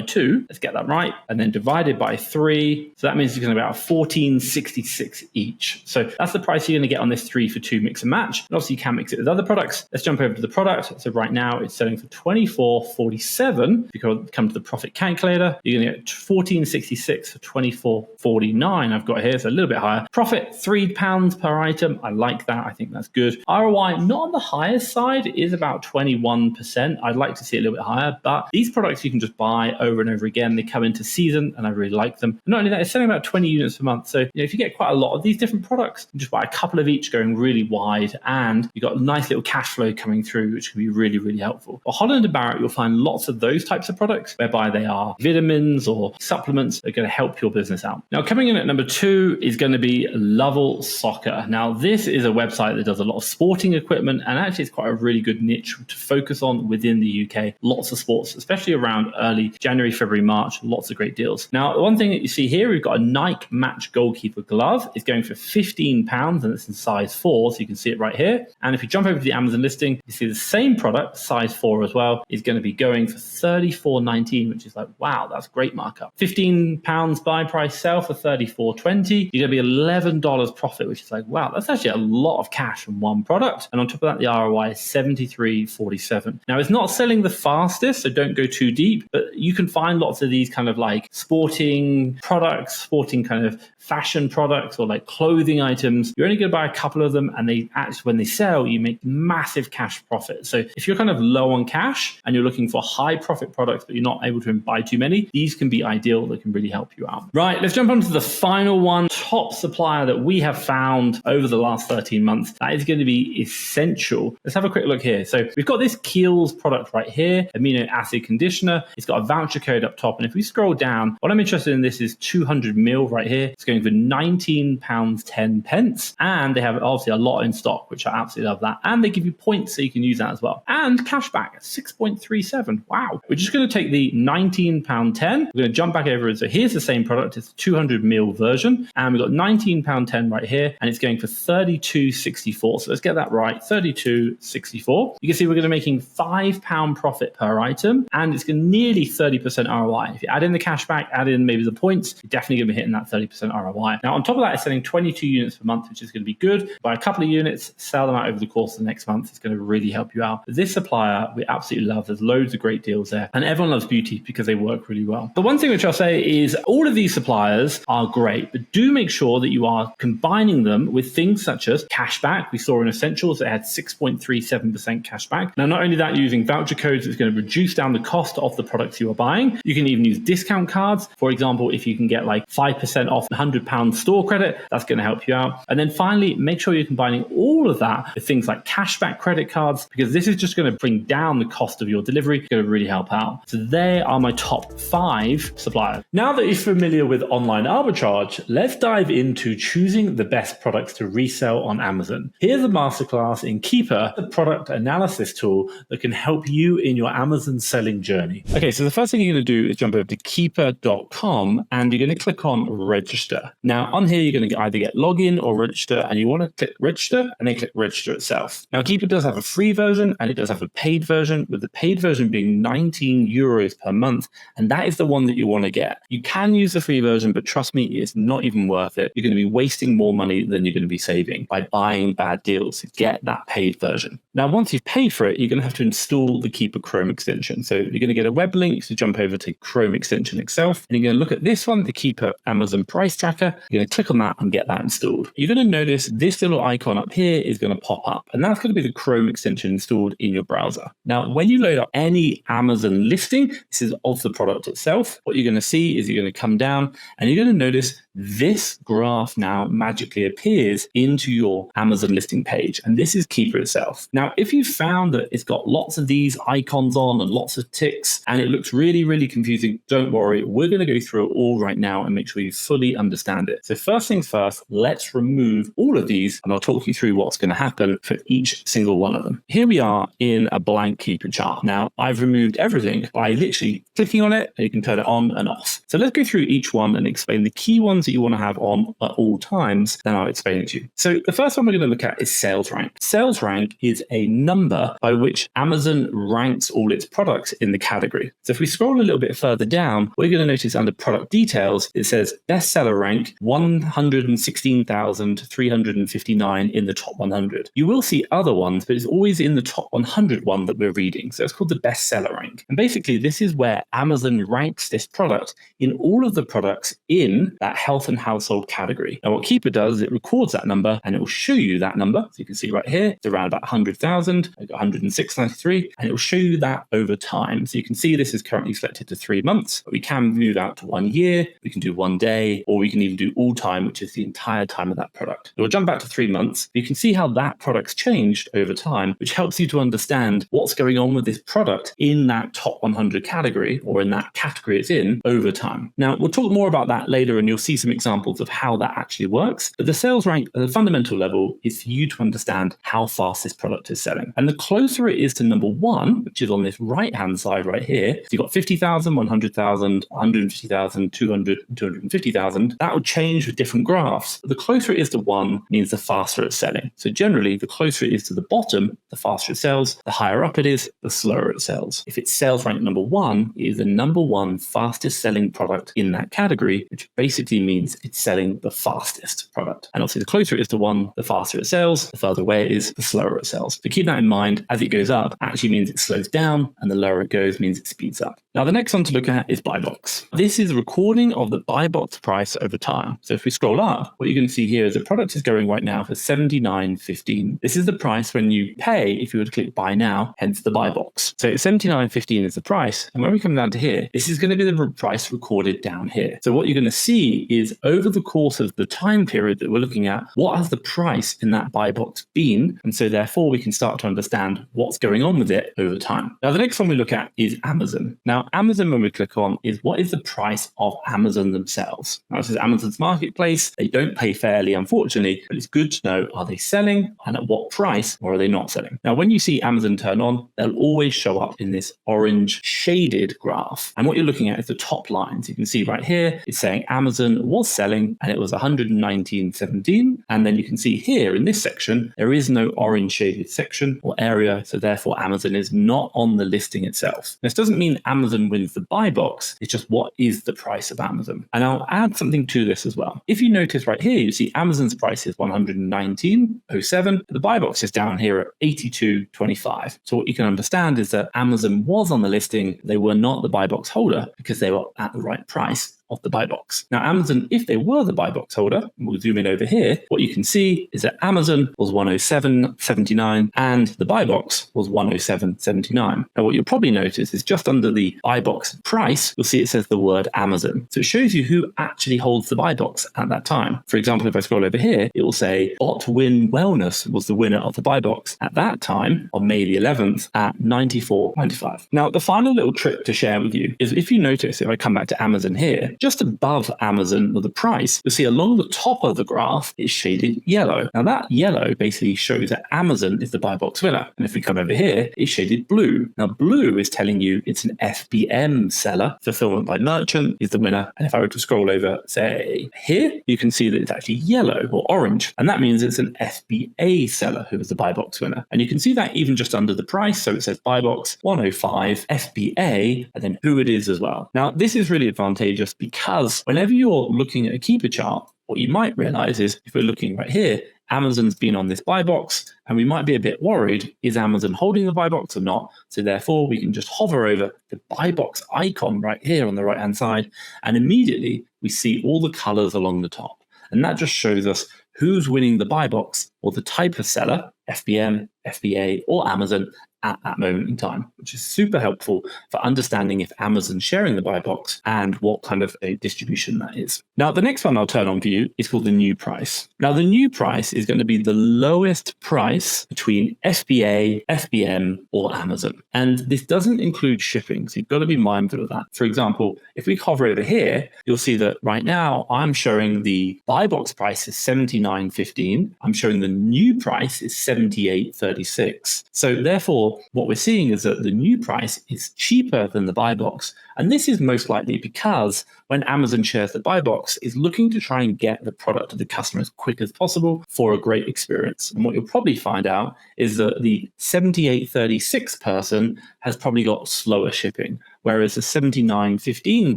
2. Let's get that right. And then divided by 3. So that means it's going to be about $14.66 each. So that's the price you're going to get on this 3 for 2 mix and match. And obviously you can mix it with other products. Let's jump over to the product. So right now it's selling for $24.47. If you come to the profit calculator, you're going to get $14.66 for $24.49. I've got here, so a little bit higher. Profit £3 per item. I like that. I think that's good. ROI, not on the highest side, it is about 21%. I'd like to see it a little bit higher, but these products you can just buy over and over again. They come into season and I really like them. And not only that, it's selling about 20 units per month. So if you get quite a lot of these different products, you just buy a couple of each going really wide and you've got a nice little cash flow coming through, which can be really, really helpful. For Holland & Barrett, you'll find lots of those types of products whereby they are vitamins or supplements that are going to help your business out. Now, coming in at number 2 is going to be Lovell Soccer. Now, this is a website that does a lot of sporting equipment, and actually it's quite a really good niche to focus on within the UK. Lots of sports, especially around early January, February, March, lots of great deals. Now, the one thing that you see here, we've got a Nike Match Goalkeeper glove. It's going for £15 and it's in size 4, so you can see it right here. And if you jump over to the Amazon listing, you see the same product, size 4 as well, is going to be going for $34.19, which is like, wow, that's great markup. £15 buy price, sell for $34.20. You're going to be $11 profit, which is like, wow, that's actually a lot of cash from one product. And on top of that, the ROI is $73.47. Now, it's not selling the fastest, so don't go too deep, but you can find lots of these kind of like sporting products, sporting kind of fashion products or like clothing items. You're only going to buy a couple of them, and they actually, when they sell, you make massive cash profit. So if you're kind of low on cash and you're looking for high profit products, but you're not able to buy too many, these can be ideal. That can really help you out. Right, let's jump on to the final one, top supplier that we have found over the last 13 months. That is going to be essential. Let's have a quick look here. So we've got this Kiehl's product right here, amino acid conditioner. It's got a voucher code up top. And if we scroll down, what I'm interested in, this is 200 ml right here. It's going for £19.10. And they have obviously a lot in stock, which I absolutely love that. And they give you points so you can use that as well. And cashback at 6.37. Wow. We're just going to take the £19.10. We're going to jump back over it. So here's the same product. It's a 200 ml version. And we've got £19.10 right here. And it's going for $32.64. So let's get that right. $32.64. You can see we're going to be making £5 profit per item. And it's going to nearly 30% ROI. If you add in the cashback, add in maybe the points, you're definitely going to be hitting that 30% ROI. Now, on top of that, it's selling 22 units per month, which is going to be good. Buy a couple of units, sell them out over the course of the next month. It's going to really help you out. This supplier, we absolutely love. There's loads of great deals there. And everyone loves beauty because they work really well. The one thing which I'll say is all of these suppliers are great, but do make sure that you are combining them with things such as cashback. We saw in Essentials, it had 6.37% cashback. Now, not only that, using voucher codes, it's going to reduce down the cost of the products you are buying. You can even use discount cards. For example, if you can get like 5% off £100 store credit, that's going to help you out. And then finally, make sure you're combining all of that with things like cashback credit cards, because this is just going to bring down the cost of your delivery. It's going to really help out. So they are my top 5 suppliers. Now that you're familiar with online arbitrage, let's dive into choosing the best products to resell on Amazon. Here's a masterclass in Keepa, the product analysis tool that can help you in your Amazon selling journey. Okay, so the first thing you're going to do is jump over to keepa.com and you're going to click on register. Now on here, you're going going to either get login or register, and you want to click register and then click register itself. Now, Keepa does have a free version and it does have a paid version, with the paid version being €19 per month, and that is the one that you want to get. You can use the free version, but trust me, it's not even worth it. You're going to be wasting more money than you're going to be saving by buying bad deals. So get that paid version. Now, once you've paid for it, you're going to have to install the Keepa Chrome extension. So you're going to get a web link to jump over to Chrome extension itself, and you're going to look at this one, the Keepa Amazon Price Tracker. You're going to click on that and get that installed. You're going to notice this little icon up here is going to pop up, and that's going to be the Chrome extension installed in your browser. Now, when you load up any Amazon listing, this is of the product itself, what you're going to see is you're going to come down and you're going to notice this graph now magically appears into your Amazon listing page, and this is Keepa itself. Now, if you found that it's got lots of these icons on and lots of ticks and it looks really, really confusing, don't worry. We're going to go through it all right now and make sure you fully understand it. So first things first, let's remove all of these and I'll talk you through what's going to happen for each single one of them. Here we are in a blank Keepa chart. Now, I've removed everything by literally clicking on it, and you can turn it on and off. So let's go through each one and explain the key ones that you want to have on at all times, then I'll explain it to you. So the first one we're going to look at is sales rank. Sales rank is a number by which Amazon ranks all its products in the category. So if we scroll a little bit further down, we're going to notice under product details, it says bestseller rank 116,359 in the top 100. You will see other ones, but it's always in the top 100 one that we're reading. So it's called the bestseller rank. And basically this is where Amazon ranks this product in all of the products in that health and household category. Now, what Keepa does is it records that number and it will show you that number. So you can see right here, it's around about 100,000, 106.93, and it will show you that over time. So you can see this is currently selected to 3 months, but we can move out to 1 year, we can do 1 day, or we can even do all time, which is the entire time of that product. So we'll jump back to 3 months. You can see how that product's changed over time, which helps you to understand what's going on with this product in that top 100 category, or in that category it's in over time. Now, we'll talk more about that later and you'll see some examples of how that actually works. But the sales rank at a fundamental level is for you to understand how fast this product is selling. And the closer it is to number 1, which is on this right-hand side right here, so you've got 50,000, 100,000, 150,000, 200, 250,000. That will change with different graphs. But the closer it is to 1 means the faster it's selling. So generally, the closer it is to the bottom, the faster it sells. The higher up it is, the slower it sells. If it's sales rank number 1, it is the number 1 fastest selling product in that category, which basically means it's selling the fastest product. And obviously, the closer it is to 1, the faster it sells. The further away it is, the slower it sells. So keep that in mind. As it goes up, actually means it slows down, and the lower it goes means it speeds up. Now, the next one to look at is buy box. This is a recording of the buy box price over time. So if we scroll up, what you're going to see here is the product is going right now for $79.15. This is the price when you pay if you were to click buy now, hence the buy box. So $79.15 is the price. And when we come down to here, this is going to be the price recorded down here. So what you're going to see is over the course of the time period that we're looking at, what has the price in that buy box been? And so therefore we can start to understand what's going on with it over time. Now, the next one we look at is Amazon. Now, Amazon, when we click on, is what is the price of Amazon themselves? Now, this is Amazon's marketplace. They don't pay fairly, unfortunately, but it's good to know, are they selling and at what price, or are they not selling? Now, when you see Amazon turn on, they'll always show up in this orange shaded graph. And what you're looking at is the top lines. You can see right here, it's saying Amazon was selling and it was $119.17. And then you can see here in this section, there is no orange shaded section or area. So therefore, Amazon is not on the listing itself. This doesn't mean Amazon wins the buy box. It's just what is the price of Amazon. And I'll add something to this as well. If you notice right here, you see Amazon's price is $119.07. The buy box is down here at $82.25. So what you can understand is that Amazon was on the listing. They were not the buy box holder because they were at the right price of the buy box. Now, Amazon, if they were the buy box holder, we'll zoom in over here, what you can see is that Amazon was $107.79 and the buy box was $107.79. Now, what you'll probably notice is just under the buy box price, you'll see it says the word Amazon. So it shows you who actually holds the buy box at that time. For example, if I scroll over here, it will say Otwin Wellness was the winner of the buy box at that time on May the 11th at $94.95. Now, the final little trick to share with you is if you notice, if I come back to Amazon here, just above Amazon or the price, you'll see along the top of the graph, it's shaded yellow. Now that yellow basically shows that Amazon is the buy box winner. And if we come over here, it's shaded blue. Now blue is telling you it's an FBM seller, fulfillment by merchant is the winner. And if I were to scroll over, say here, you can see that it's actually yellow or orange. And that means it's an FBA seller who is the buy box winner. And you can see that even just under the price. So it says buy box 105 FBA and then who it is as well. Now this is really advantageous because whenever you're looking at a Keepa chart, what you might realize is if we're looking right here, Amazon's been on this buy box and we might be a bit worried, is Amazon holding the buy box or not? So therefore we can just hover over the buy box icon right here on the right hand side and immediately we see all the colors along the top. And that just shows us who's winning the buy box or the type of seller, FBM, FBA or Amazon at that moment in time, which is super helpful for understanding if Amazon's sharing the buy box and what kind of a distribution that is. Now, the next one I'll turn on for you is called the new price. Now, the new price is going to be the lowest price between FBA, FBM, or Amazon. And this doesn't include shipping, so you've got to be mindful of that. For example, if we hover over here, you'll see that right now I'm showing the buy box price is $79.15. I'm showing the new price is $78.36. So therefore, what we're seeing is that the new price is cheaper than the buy box. And this is most likely because when Amazon shares the buy box, is looking to try and get the product to the customer as quick as possible for a great experience. And what you'll probably find out is that the $78.36 person has probably got slower shipping, whereas the $79.15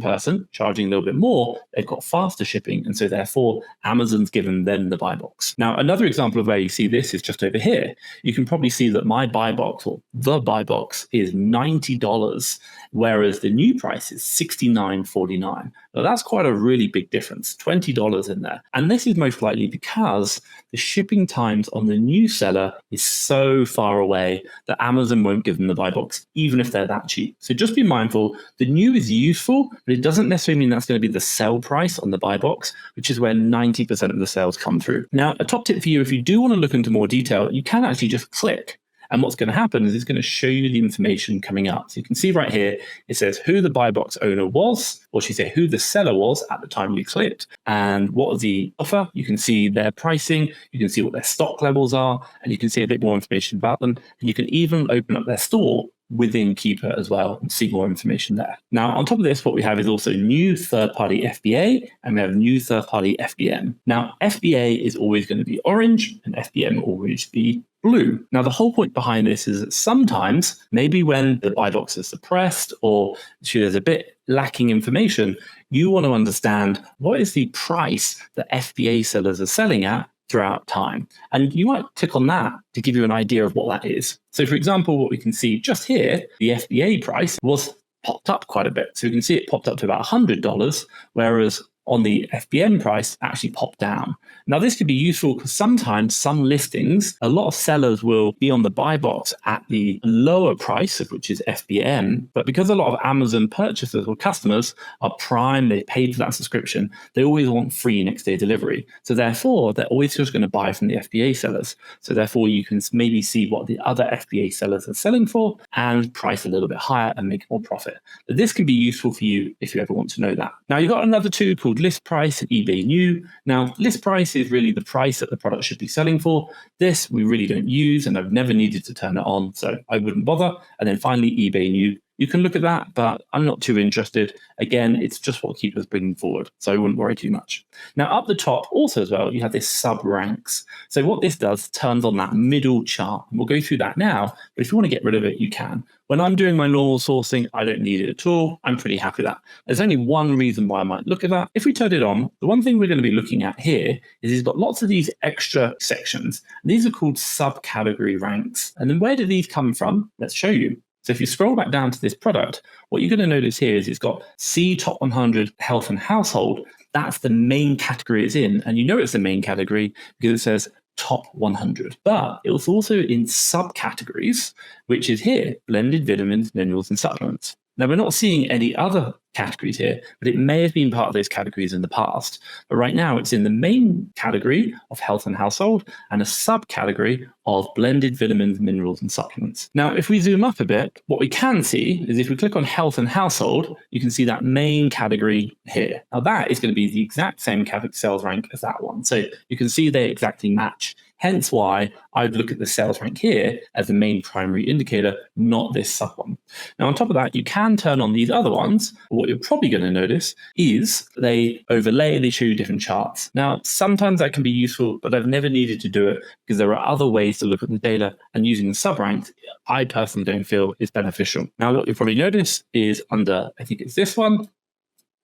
person charging a little bit more, they've got faster shipping. And so therefore Amazon's given them the buy box. Now, another example of where you see this is just over here. You can probably see that my buy box or the buy box is $90, whereas the new price is $69.49. Now that's quite a really big difference, $20 in there. And this is most likely because the shipping times on the new seller is so far away that Amazon won't give them the buy box, even if they're that cheap. So just be mindful, the new is useful, but it doesn't necessarily mean that's going to be the sell price on the buy box, which is where 90% of the sales come through. Now, a top tip for you, if you do want to look into more detail, you can actually just click. And what's going to happen is it's going to show you the information coming up. So you can see right here, it says who the buy box owner was, or should say who the seller was at the time you clicked, and what was the offer. You can see their pricing, you can see what their stock levels are, and you can see a bit more information about them. And you can even open up their store within Keepa as well and see more information there. Now, on top of this, what we have is also new third-party FBA and we have new third-party FBM. Now, FBA is always going to be orange and FBM will always be blue. Now, the whole point behind this is that sometimes, maybe when the buy box is suppressed or there's a bit lacking information, you want to understand what is the price that FBA sellers are selling at throughout time. And you might click on that to give you an idea of what that is. So for example, what we can see just here, the FBA price was popped up quite a bit. So we can see it popped up to about $100, whereas on the FBM price actually popped down. Now, this could be useful because sometimes some listings, a lot of sellers will be on the buy box at the lower price, which is FBM. But because a lot of Amazon purchasers or customers are Prime, they paid for that subscription, they always want free next day delivery. So therefore, they're always just going to buy from the FBA sellers. So therefore, you can maybe see what the other FBA sellers are selling for and price a little bit higher and make more profit. But this can be useful for you if you ever want to know that. Now, you've got another tool called list price and eBay new. Now, list price is really the price that the product should be selling for. This we really don't use, and I've never needed to turn it on, so I wouldn't bother. And then finally, eBay new. You can look at that, but I'm not too interested. Again, it's just what Keepa's bringing forward, so I wouldn't worry too much. Now, up the top also as well, you have this sub ranks. So what this does, turns on that middle chart. And we'll go through that now, but if you want to get rid of it, you can. When I'm doing my normal sourcing, I don't need it at all. I'm pretty happy with that. There's only one reason why I might look at that. If we turn it on, the one thing we're going to be looking at here is it's got lots of these extra sections. These are called subcategory ranks. And then where do these come from? Let's show you. So if you scroll back down to this product, what you're going to notice here is it's got C Top 100 Health and Household. That's the main category it's in. And you know it's the main category because it says Top 100. But it was also in subcategories, which is here, blended vitamins, minerals, and supplements. Now, we're not seeing any other categories here, but it may have been part of those categories in the past. But right now, it's in the main category of health and household and a subcategory of blended vitamins, minerals, and supplements. Now, if we zoom up a bit, what we can see is if we click on health and household, you can see that main category here. Now, that is going to be the exact same sales rank as that one. So you can see they exactly match. Hence why I'd look at the sales rank here as the main primary indicator, not this sub one. Now, on top of that, you can turn on these other ones. What you're probably going to notice is they overlay, they show you different charts. Now, sometimes that can be useful, but I've never needed to do it because there are other ways to look at the data, and using the sub ranks, I personally don't feel is beneficial. Now, what you'll probably notice is under, I think it's this one,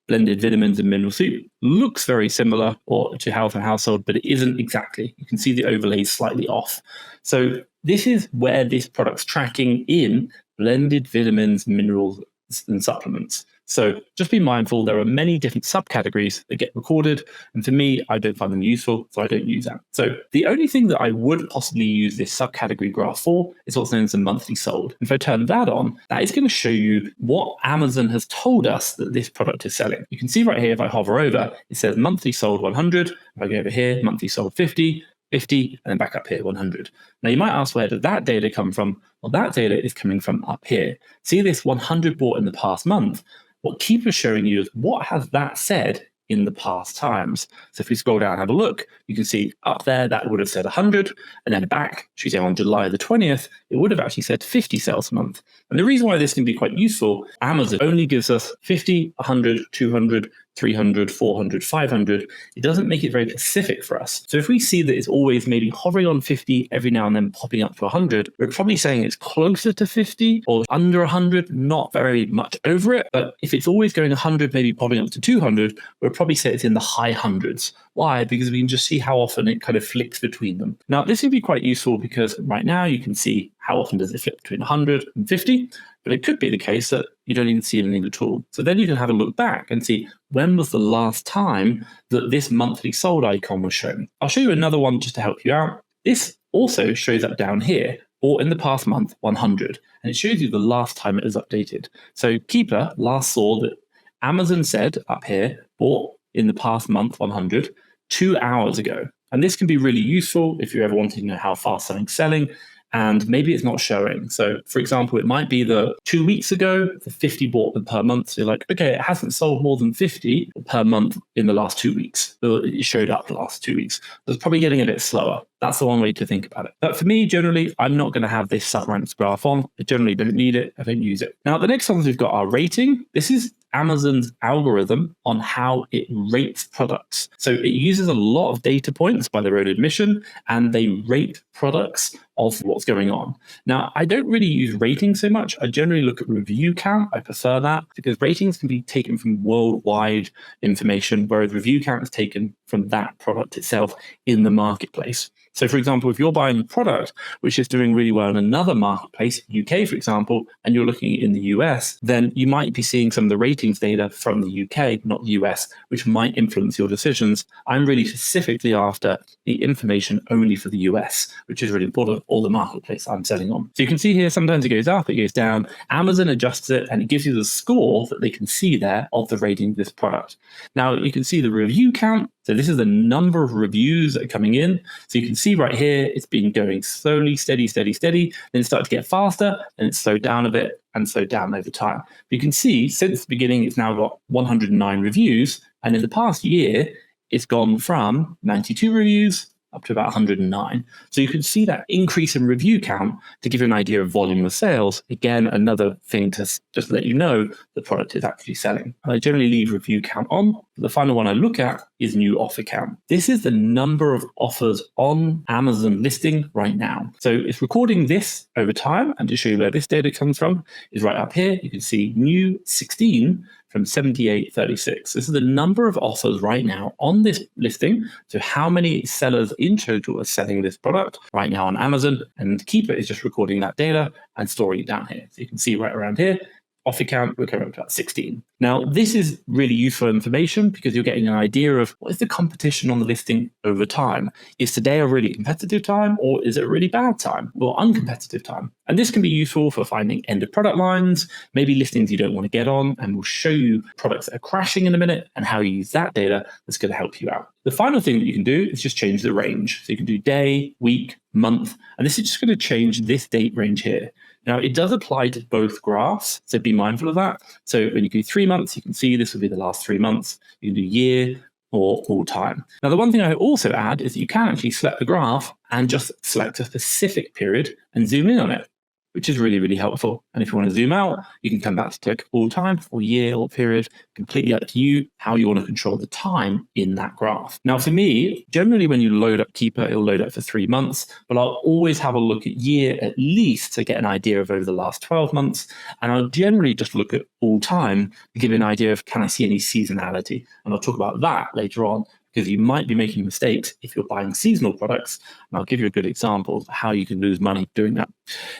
blended vitamins and mineral soup, looks very similar to health and household, but it isn't exactly. You can see the overlay is slightly off. So this is where this product's tracking in blended vitamins, minerals, and supplements. So just be mindful, there are many different subcategories that get recorded. And for me, I don't find them useful, so I don't use that. So the only thing that I would possibly use this subcategory graph for is what's known as the monthly sold. If I turn that on, that is going to show you what Amazon has told us that this product is selling. You can see right here, if I hover over, it says monthly sold 100. If I go over here, monthly sold 50, 50, and then back up here, 100. Now, you might ask, where did that data come from? Well, that data is coming from up here. See this 100 bought in the past month? What Keepa is showing you is what has that said in the past times. So if we scroll down and have a look, you can see up there that would have said 100, and then back, should we say on July the 20th, it would have actually said 50 sales a month. And the reason why this can be quite useful, Amazon only gives us 50, 100, 200, 300, 400, 500. It doesn't make it very specific for us. So if we see that it's always maybe hovering on 50 every now and then popping up to 100, we're probably saying it's closer to 50 or under 100, not very much over it. But if it's always going 100, maybe popping up to 200, we'll probably say it's in the high hundreds. Why? Because we can just see how often it kind of flicks between them. Now, this would be quite useful because right now you can see how often does it flip between 100 and 50, but it could be the case that you don't even see anything at all. So then you can have a look back and see when was the last time that this monthly sold icon was shown. I'll show you another one just to help you out. This also shows up down here, or in the past month, 100, and it shows you the last time it was updated. So Keepa last saw that Amazon said up here, bought in the past month, 100, 2 hours ago. And this can be really useful if you're ever wanting to know how fast something's selling, and maybe it's not showing. So for example, it might be that 2 weeks ago, the 50 bought per month. So you're like, okay, it hasn't sold more than 50 per month in the last 2 weeks. So it showed up the last 2 weeks. So it's probably getting a bit slower. That's the one way to think about it. But for me, generally, I'm not going to have this sub-ranks graph on. I generally don't need it. I don't use it. Now, the next ones we've got our rating. This is Amazon's algorithm on how it rates products. So it uses a lot of data points by their own admission, and they rate products of what's going on. Now, I don't really use ratings so much. I generally look at review count. I prefer that because ratings can be taken from worldwide information, whereas review count is taken from that product itself in the marketplace. So for example, if you're buying a product which is doing really well in another marketplace, UK, for example, and you're looking in the US, then you might be seeing some of the ratings data from the UK, not the US, which might influence your decisions. I'm really specifically after the information only for the US, which is really important for all the marketplace I'm selling on. So you can see here, sometimes it goes up, it goes down. Amazon adjusts it, and it gives you the score that they can see there of the rating of this product. Now, you can see the review count. So this is the number of reviews that are coming in. So you can see right here, it's been going slowly, steady, steady, steady. Then it started to get faster, and it slowed down a bit and slowed down over time. But you can see since the beginning, it's now got 109 reviews. And in the past year, it's gone from 92 reviews up to about 109. So you can see that increase in review count to give you an idea of volume of sales. Again, another thing to just let you know the product is actually selling. I generally leave review count on. The final one I look at is new offer count. This is the number of offers on Amazon listing right now. So it's recording this over time, and to show you where this data comes from is right up here. You can see new 16 from 78.36. This is the number of offers right now on this listing. So how many sellers in total are selling this product right now on Amazon, and Keepa is just recording that data and storing it down here. So you can see right around here, off account, we're currently up to about 16. Now, this is really useful information because you're getting an idea of what is the competition on the listing over time. Is today a really competitive time, or is it a really bad time or uncompetitive time? And this can be useful for finding end of product lines, maybe listings you don't want to get on, and we'll show you products that are crashing in a minute and how you use that data that's going to help you out. The final thing that you can do is just change the range. So you can do day, week, month, and this is just going to change this date range here. Now, it does apply to both graphs, so be mindful of that. So when you do 3 months, you can see this will be the last 3 months. You can do year or all time. Now, the one thing I also add is that you can actually select the graph and just select a specific period and zoom in on it, which is really, really helpful. And if you want to zoom out, you can come back to click all time or year or period, completely up to you how you want to control the time in that graph. Now, for me, generally when you load up Keepa, it'll load up for 3 months, but I'll always have a look at year at least to get an idea of over the last 12 months. And I'll generally just look at all time to give you an idea of, can I see any seasonality? And I'll talk about that later on, because you might be making mistakes if you're buying seasonal products. And I'll give you a good example of how you can lose money doing that.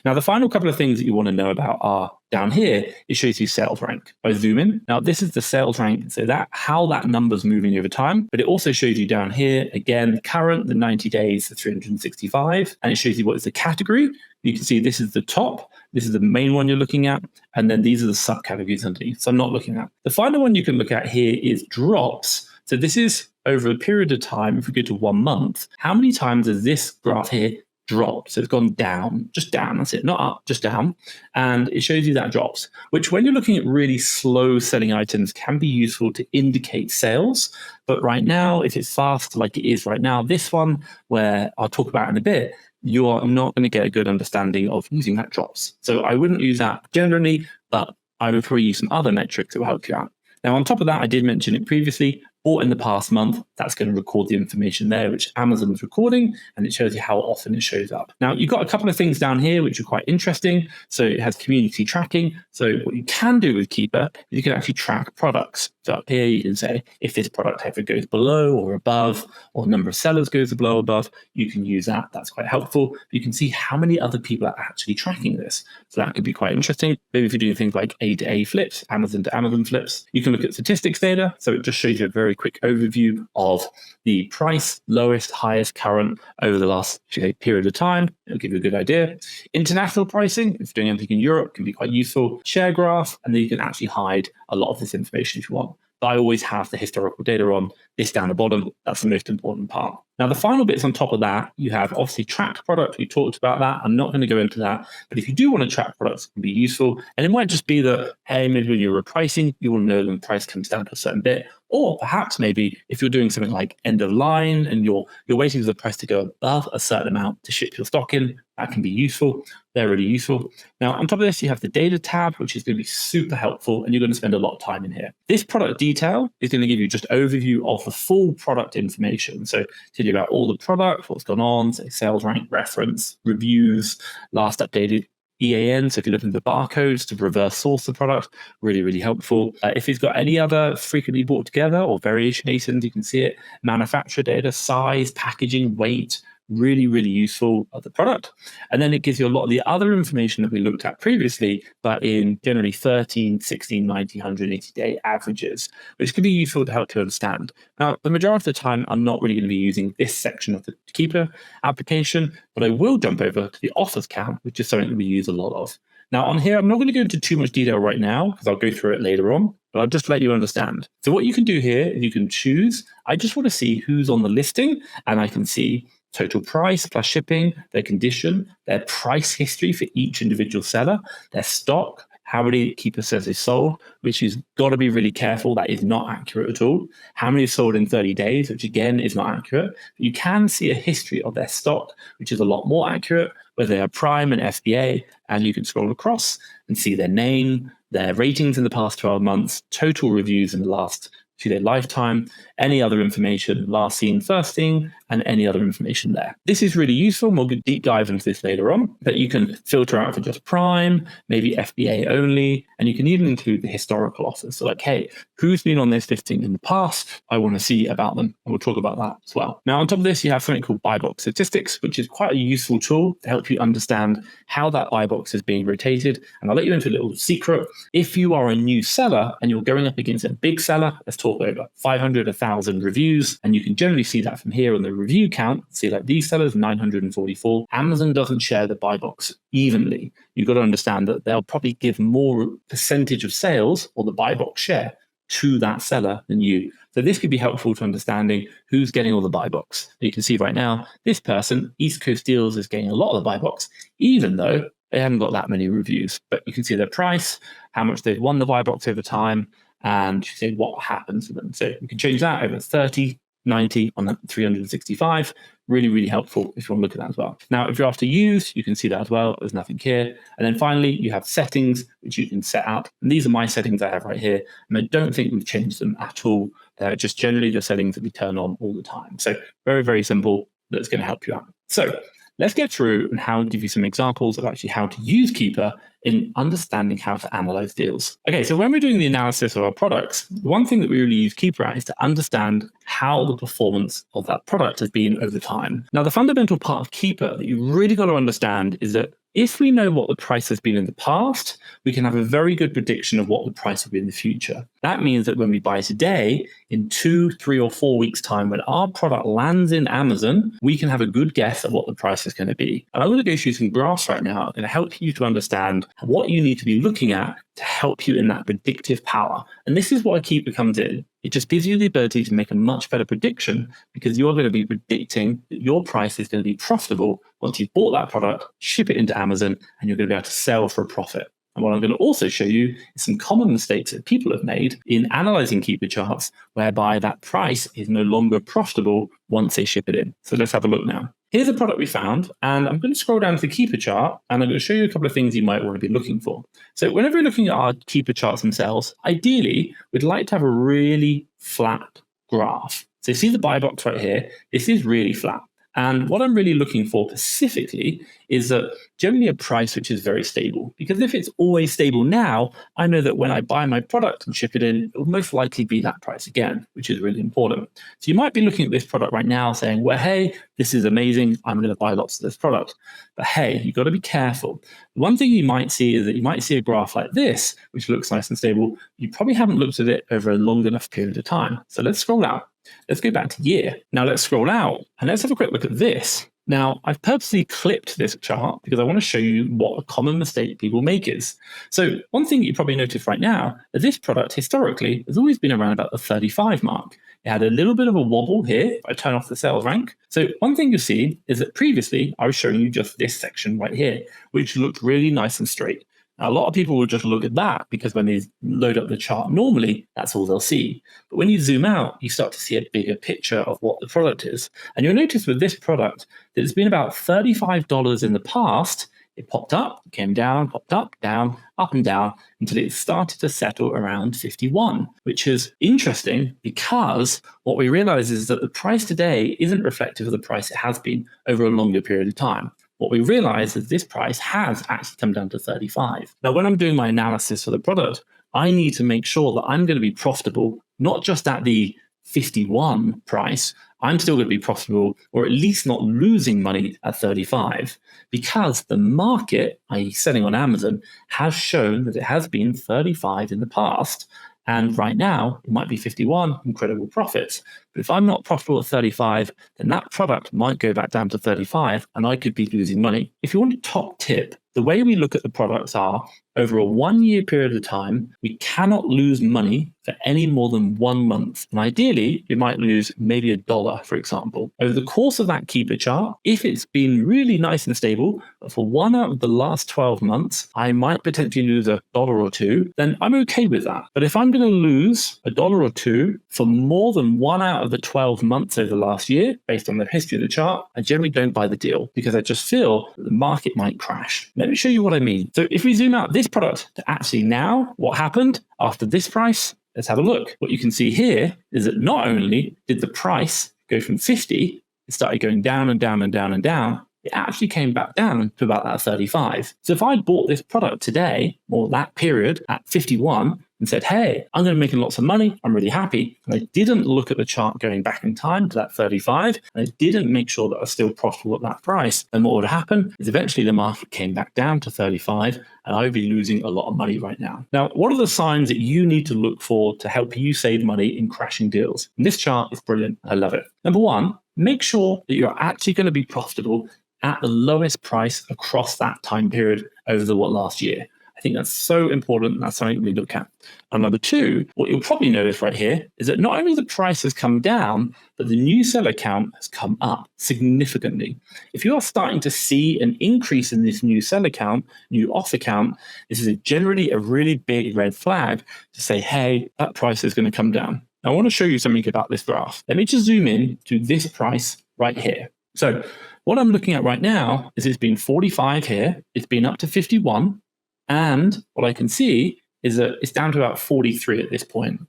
Now, the final couple of things that you want to know about are down here, it shows you sales rank. If I zoom in, now this is the sales rank, so that how that number's moving over time, but it also shows you down here, again, current, the 90 days, the 365, and it shows you what is the category. You can see this is the top, this is the main one you're looking at, and then these are the subcategories underneath, so I'm not looking at. The final one you can look at here is drops. So this is over a period of time. If we go to 1 month, how many times has this graph here dropped? So it's gone down, just down, that's it, not up, just down. And it shows you that drops, which when you're looking at really slow selling items can be useful to indicate sales. But right now, if it's fast like it is right now, this one, where I'll talk about in a bit, you are not going to get a good understanding of using that drops. So I wouldn't use that generally, but I would probably use some other metrics that will help you out. Now, on top of that, I did mention it previously, bought in the past month, that's going to record the information there, which Amazon's recording, and it shows you how often it shows up. Now, you've got a couple of things down here, which are quite interesting. So it has community tracking. So what you can do with Keepa is you can actually track products. So up here, you can say, if this product ever goes below or above, or number of sellers goes below or above, you can use that. That's quite helpful. But you can see how many other people are actually tracking this. So that could be quite interesting. Maybe if you're doing things like A to A flips, Amazon to Amazon flips, you can look at statistics data. So it just shows you a very quick overview of the price, lowest, highest, current over the last period of time. It'll give you a good idea. International pricing, if you're doing anything in Europe, can be quite useful. Share graph, and then you can actually hide a lot of this information if you want. But I always have the historical data on this down the bottom. That's the most important part. Now, the final bits on top of that, you have obviously tracked product. We talked about that. I'm not going to go into that. But if you do want to track products, it can be useful. And it might just be that, hey, maybe when you're repricing, you will know when the price comes down to a certain bit. Or perhaps maybe if you're doing something like end of line and you're waiting for the price to go above a certain amount to ship your stock in, that can be useful. They're really useful. Now, on top of this, you have the data tab, which is going to be super helpful, and you're going to spend a lot of time in here. This product detail is going to give you just overview of the full product information. So tell you about all the product, what's gone on, say sales rank, reference, reviews, last updated EAN, so if you're looking at the barcodes to reverse source the product, really, really helpful. If it's got any other frequently bought together or variation items, you can see it. Manufacturer data, size, packaging, weight, really, really useful of the product. And then it gives you a lot of the other information that we looked at previously, but in generally 13, 16, 90, 180 day averages, which can be useful to help you understand. Now, the majority of the time, I'm not really going to be using this section of the Keepa application, but I will jump over to the offers count, which is something that we use a lot of. Now, on here, I'm not going to go into too much detail right now because I'll go through it later on, but I'll just let you understand. So what you can do here is you can choose, I just want to see who's on the listing, and I can see total price plus shipping, their condition, their price history for each individual seller, their stock, how many Keepa says is sold, which is got to be really careful. That is not accurate at all. How many is sold in 30 days, which again is not accurate. But you can see a history of their stock, which is a lot more accurate, whether they are Prime and FBA, and you can scroll across and see their name, their ratings in the past 12 months, total reviews in the last to their lifetime, any other information, last seen, first seen, and any other information there. This is really useful, and we'll deep dive into this later on, but you can filter out for just Prime, maybe FBA only, and you can even include the historical offers. So like, hey, who's been on this listing in the past? I want to see about them, and we'll talk about that as well. Now, on top of this, you have something called buy box statistics, which is quite a useful tool to help you understand how that buy box is being rotated. And I'll let you into a little secret. If you are a new seller and you're going up against a big seller, let's talk over 500, 1,000 reviews, and you can generally see that from here on the review count. See, like these sellers, 944. Amazon doesn't share the buy box evenly. You've got to understand that they'll probably give more percentage of sales or the buy box share to that seller than you. So this could be helpful to understanding who's getting all the buy box. You can see right now, this person, East Coast Deals, is getting a lot of the buy box, even though they haven't got that many reviews. But you can see their price, how much they've won the buy box over time, and you see what happens to them. So you can change that over 30, 90 on 365. Really, really helpful if you want to look at that as well. Now, if you're after used, you can see that as well. There's nothing here. And then finally, you have settings, which you can set out. And these are my settings I have right here. And I don't think we've changed them at all. They're just generally the settings that we turn on all the time. So very, very simple. That's going to help you out. So let's get through and how to give you some examples of actually how to use Keepa in understanding how to analyze deals. Okay, so when we're doing the analysis of our products, the one thing that we really use Keepa at is to understand how the performance of that product has been over time. Now, the fundamental part of Keepa that you really got to understand is that if we know what the price has been in the past, we can have a very good prediction of what the price will be in the future. That means that when we buy today, in 2, 3, or 4 weeks' time, when our product lands in Amazon, we can have a good guess of what the price is going to be. And I'm going to go through some graphs right now and help you to understand what you need to be looking at to help you in that predictive power. And this is why Keepa comes in. It just gives you the ability to make a much better prediction because you're going to be predicting that your price is going to be profitable once you've bought that product, ship it into Amazon, and you're going to be able to sell for a profit. And what I'm going to also show you is some common mistakes that people have made in analyzing Keepa charts, whereby that price is no longer profitable once they ship it in. So let's have a look now. Here's a product we found, and I'm going to scroll down to the Keepa chart, and I'm going to show you a couple of things you might want to be looking for. So whenever you're looking at our Keepa charts themselves, ideally, we'd like to have a really flat graph. So you see the buy box right here. This is really flat. And what I'm really looking for specifically is that generally a price which is very stable. Because if it's always stable now, I know that when I buy my product and ship it in, it will most likely be that price again, which is really important. So you might be looking at this product right now saying, well, hey, this is amazing. I'm going to buy lots of this product. But hey, you've got to be careful. One thing you might see is that you might see a graph like this, which looks nice and stable. You probably haven't looked at it over a long enough period of time. So let's scroll out. Let's go back to year. Now let's scroll out and let's have a quick look at this. Now, I've purposely clipped this chart because I want to show you what a common mistake people make is. So one thing you probably noticed right now is this product historically has always been around about the 35 mark. It had a little bit of a wobble here if I turn off the sales rank. So one thing you see is that previously I was showing you just this section right here, which looked really nice and straight. Now, a lot of people will just look at that because when they load up the chart normally, that's all they'll see. But when you zoom out, you start to see a bigger picture of what the product is. And you'll notice with this product that it's been about $35 in the past. It popped up, came down, popped up, down, up and down, until it started to settle around 51, which is interesting because what we realize is that the price today isn't reflective of the price it has been over a longer period of time. What we realize is this price has actually come down to 35. Now, when I'm doing my analysis for the product, I need to make sure that I'm going to be profitable, not just at the 51 price. I'm still going to be profitable, or at least not losing money at 35, because the market, i.e. selling on Amazon, has shown that it has been 35 in the past. And right now, it might be 51, incredible profits. But if I'm not profitable at 35, then that product might go back down to 35, and I could be losing money. If you want a top tip, the way we look at the products are, over a 1 year period of time, we cannot lose money for any more than 1 month. And ideally, you might lose maybe $1, for example. Over the course of that Keepa chart, if it's been really nice and stable, but for 1 out of the last 12 months, I might potentially lose $1 or $2, then I'm okay with that. But if I'm going to lose $1 or $2 for more than 1 out of the 12 months over the last year, based on the history of the chart, I generally don't buy the deal because I just feel that the market might crash. Let me show you what I mean. So if we zoom out this product to actually now, what happened after this price? Let's have a look. What you can see here is that not only did the price go from 50 it started going down and down and down and down, it actually came back down to about that 35. So if I bought this product today, or that period at 51, and said, hey, I'm going to be making lots of money, I'm really happy, and I didn't look at the chart going back in time to that 35, and I didn't make sure that I was still profitable at that price, then what would happen is eventually the market came back down to 35, and I would be losing a lot of money right now. Now, what are the signs that you need to look for to help you save money in crashing deals? And this chart is brilliant. I love it. Number one, make sure that you're actually going to be profitable at the lowest price across that time period over the last year. I think that's so important. That's something we look at. And number two, what you'll probably notice right here is that not only the price has come down, but the new seller count has come up significantly. If you are starting to see an increase in this new seller count, new offer count, this is generally a really big red flag to say, hey, that price is going to come down. Now, I want to show you something about this graph. Let me just zoom in to this price right here. So what I'm looking at right now is it's been 45 here. It's been up to 51. And what I can see is that it's down to about 43 at this point.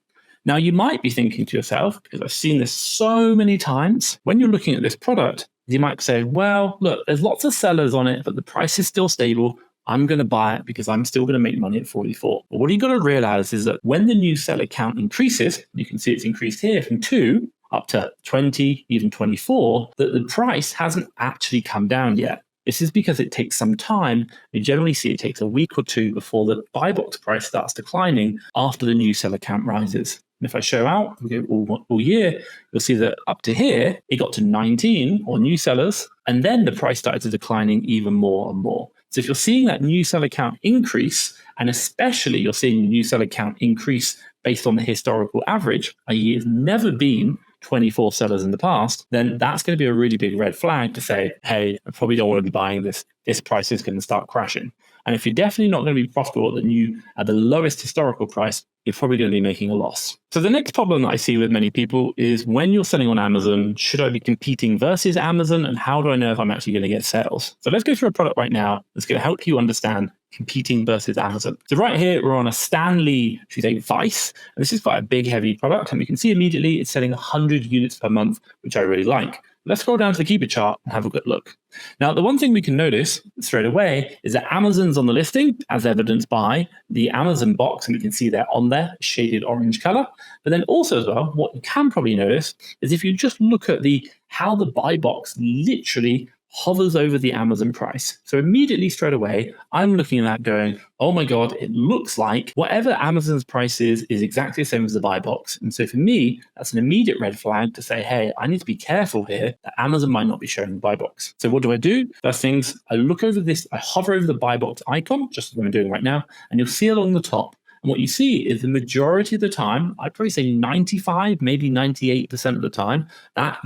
Now, you might be thinking to yourself, because I've seen this so many times, when you're looking at this product, you might say, well, look, there's lots of sellers on it, but the price is still stable. I'm going to buy it because I'm still going to make money at 44. But what you got to realize is that when the new seller count increases, you can see it's increased here from 2 up to 20, even 24, that the price hasn't actually come down yet. This is because it takes some time. You generally see it takes a week or two before the buy box price starts declining after the new seller count rises. And if I show out, we go all year, you'll see that up to here, it got to 19 or new sellers, and then the price started to declining even more and more. So if you're seeing that new seller count increase, and especially you're seeing the new seller count increase based on the historical average, i.e. it's never been 24 sellers in the past, then that's going to be a really big red flag to say, hey, I probably don't want to be buying this. This price is going to start crashing. And if you're definitely not going to be profitable at the lowest historical price, you're probably going to be making a loss. So the next problem that I see with many people is when you're selling on Amazon, should I be competing versus Amazon? And how do I know if I'm actually going to get sales? So let's go through a product right now that's going to help you understand competing versus Amazon. So right here, we're on a Stanley, Vice. And this is quite a big, heavy product. And we can see immediately it's selling 100 units per month, which I really like. Let's scroll down to the Keepa chart and have a good look. Now, the one thing we can notice straight away is that Amazon's on the listing, as evidenced by the Amazon box, and we can see they're on there, shaded orange color. But then also as well, what you can probably notice is if you just look at how the buy box literally hovers over the Amazon price. So immediately straight away, I'm looking at that going, oh my God, it looks like whatever Amazon's price is exactly the same as the buy box. And so for me, that's an immediate red flag to say, hey, I need to be careful here that Amazon might not be showing the buy box. So what do? First things, I look over this, I hover over the buy box icon, just as I'm doing right now, and you'll see along the top. And what you see is the majority of the time, I'd probably say 95, maybe 98% of the time, that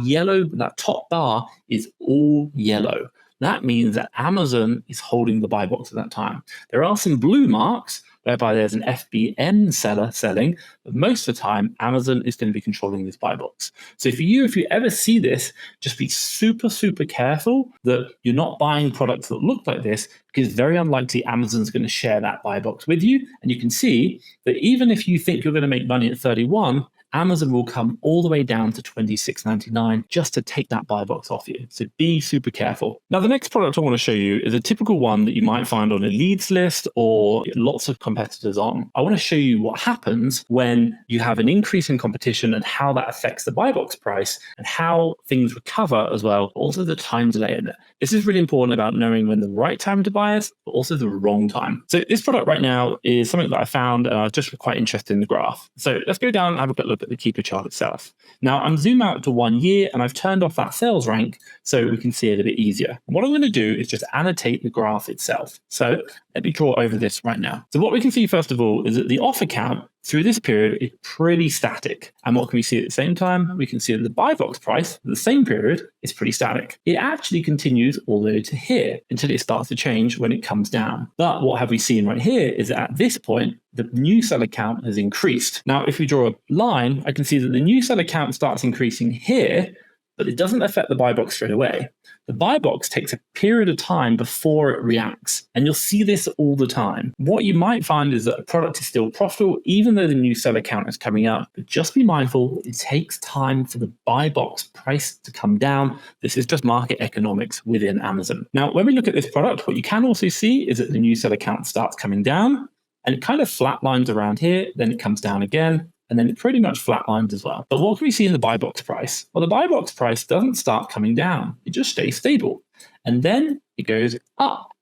top bar is all yellow. That means that Amazon is holding the buy box at that time. There are some blue marks whereby there's an FBA seller selling, but most of the time, Amazon is going to be controlling this buy box. So if you ever see this, just be super, super careful that you're not buying products that look like this, because it's very unlikely Amazon's going to share that buy box with you. And you can see that even if you think you're going to make money at 31, Amazon will come all the way down to $26.99 just to take that buy box off you. So be super careful. Now, the next product I want to show you is a typical one that you might find on a leads list or lots of competitors on. I want to show you what happens when you have an increase in competition and how that affects the buy box price and how things recover as well. Also the time delay in it. This is really important about knowing when the right time to buy is, but also the wrong time. So this product right now is something that I found and I was just quite interested in the graph. So let's go down and have a quick look at the Keepa chart itself. Now I'm zoom out to 1 year and I've turned off that sales rank so we can see it a bit easier. And what I'm going to do is just annotate the graph itself. So let me draw over this right now. So what we can see first of all is that the offer count through this period is pretty static. And what can we see at the same time? We can see that the buy box price for the same period is pretty static. It actually continues all the way to here until it starts to change when it comes down. But what have we seen right here is that at this point, the new seller count has increased. Now, if we draw a line, I can see that the new seller count starts increasing here, but it doesn't affect the buy box straight away. The buy box takes a period of time before it reacts, and you'll see this all the time. What you might find is that a product is still profitable, even though the new seller count is coming up. But just be mindful, it takes time for the buy box price to come down. This is just market economics within Amazon. Now, when we look at this product, what you can also see is that the new seller count starts coming down, and it kind of flatlines around here, then it comes down again, and then it pretty much flatlines as well. But what can we see in the buy box price? Well, the buy box price doesn't start coming down. It just stays stable. And then it goes up.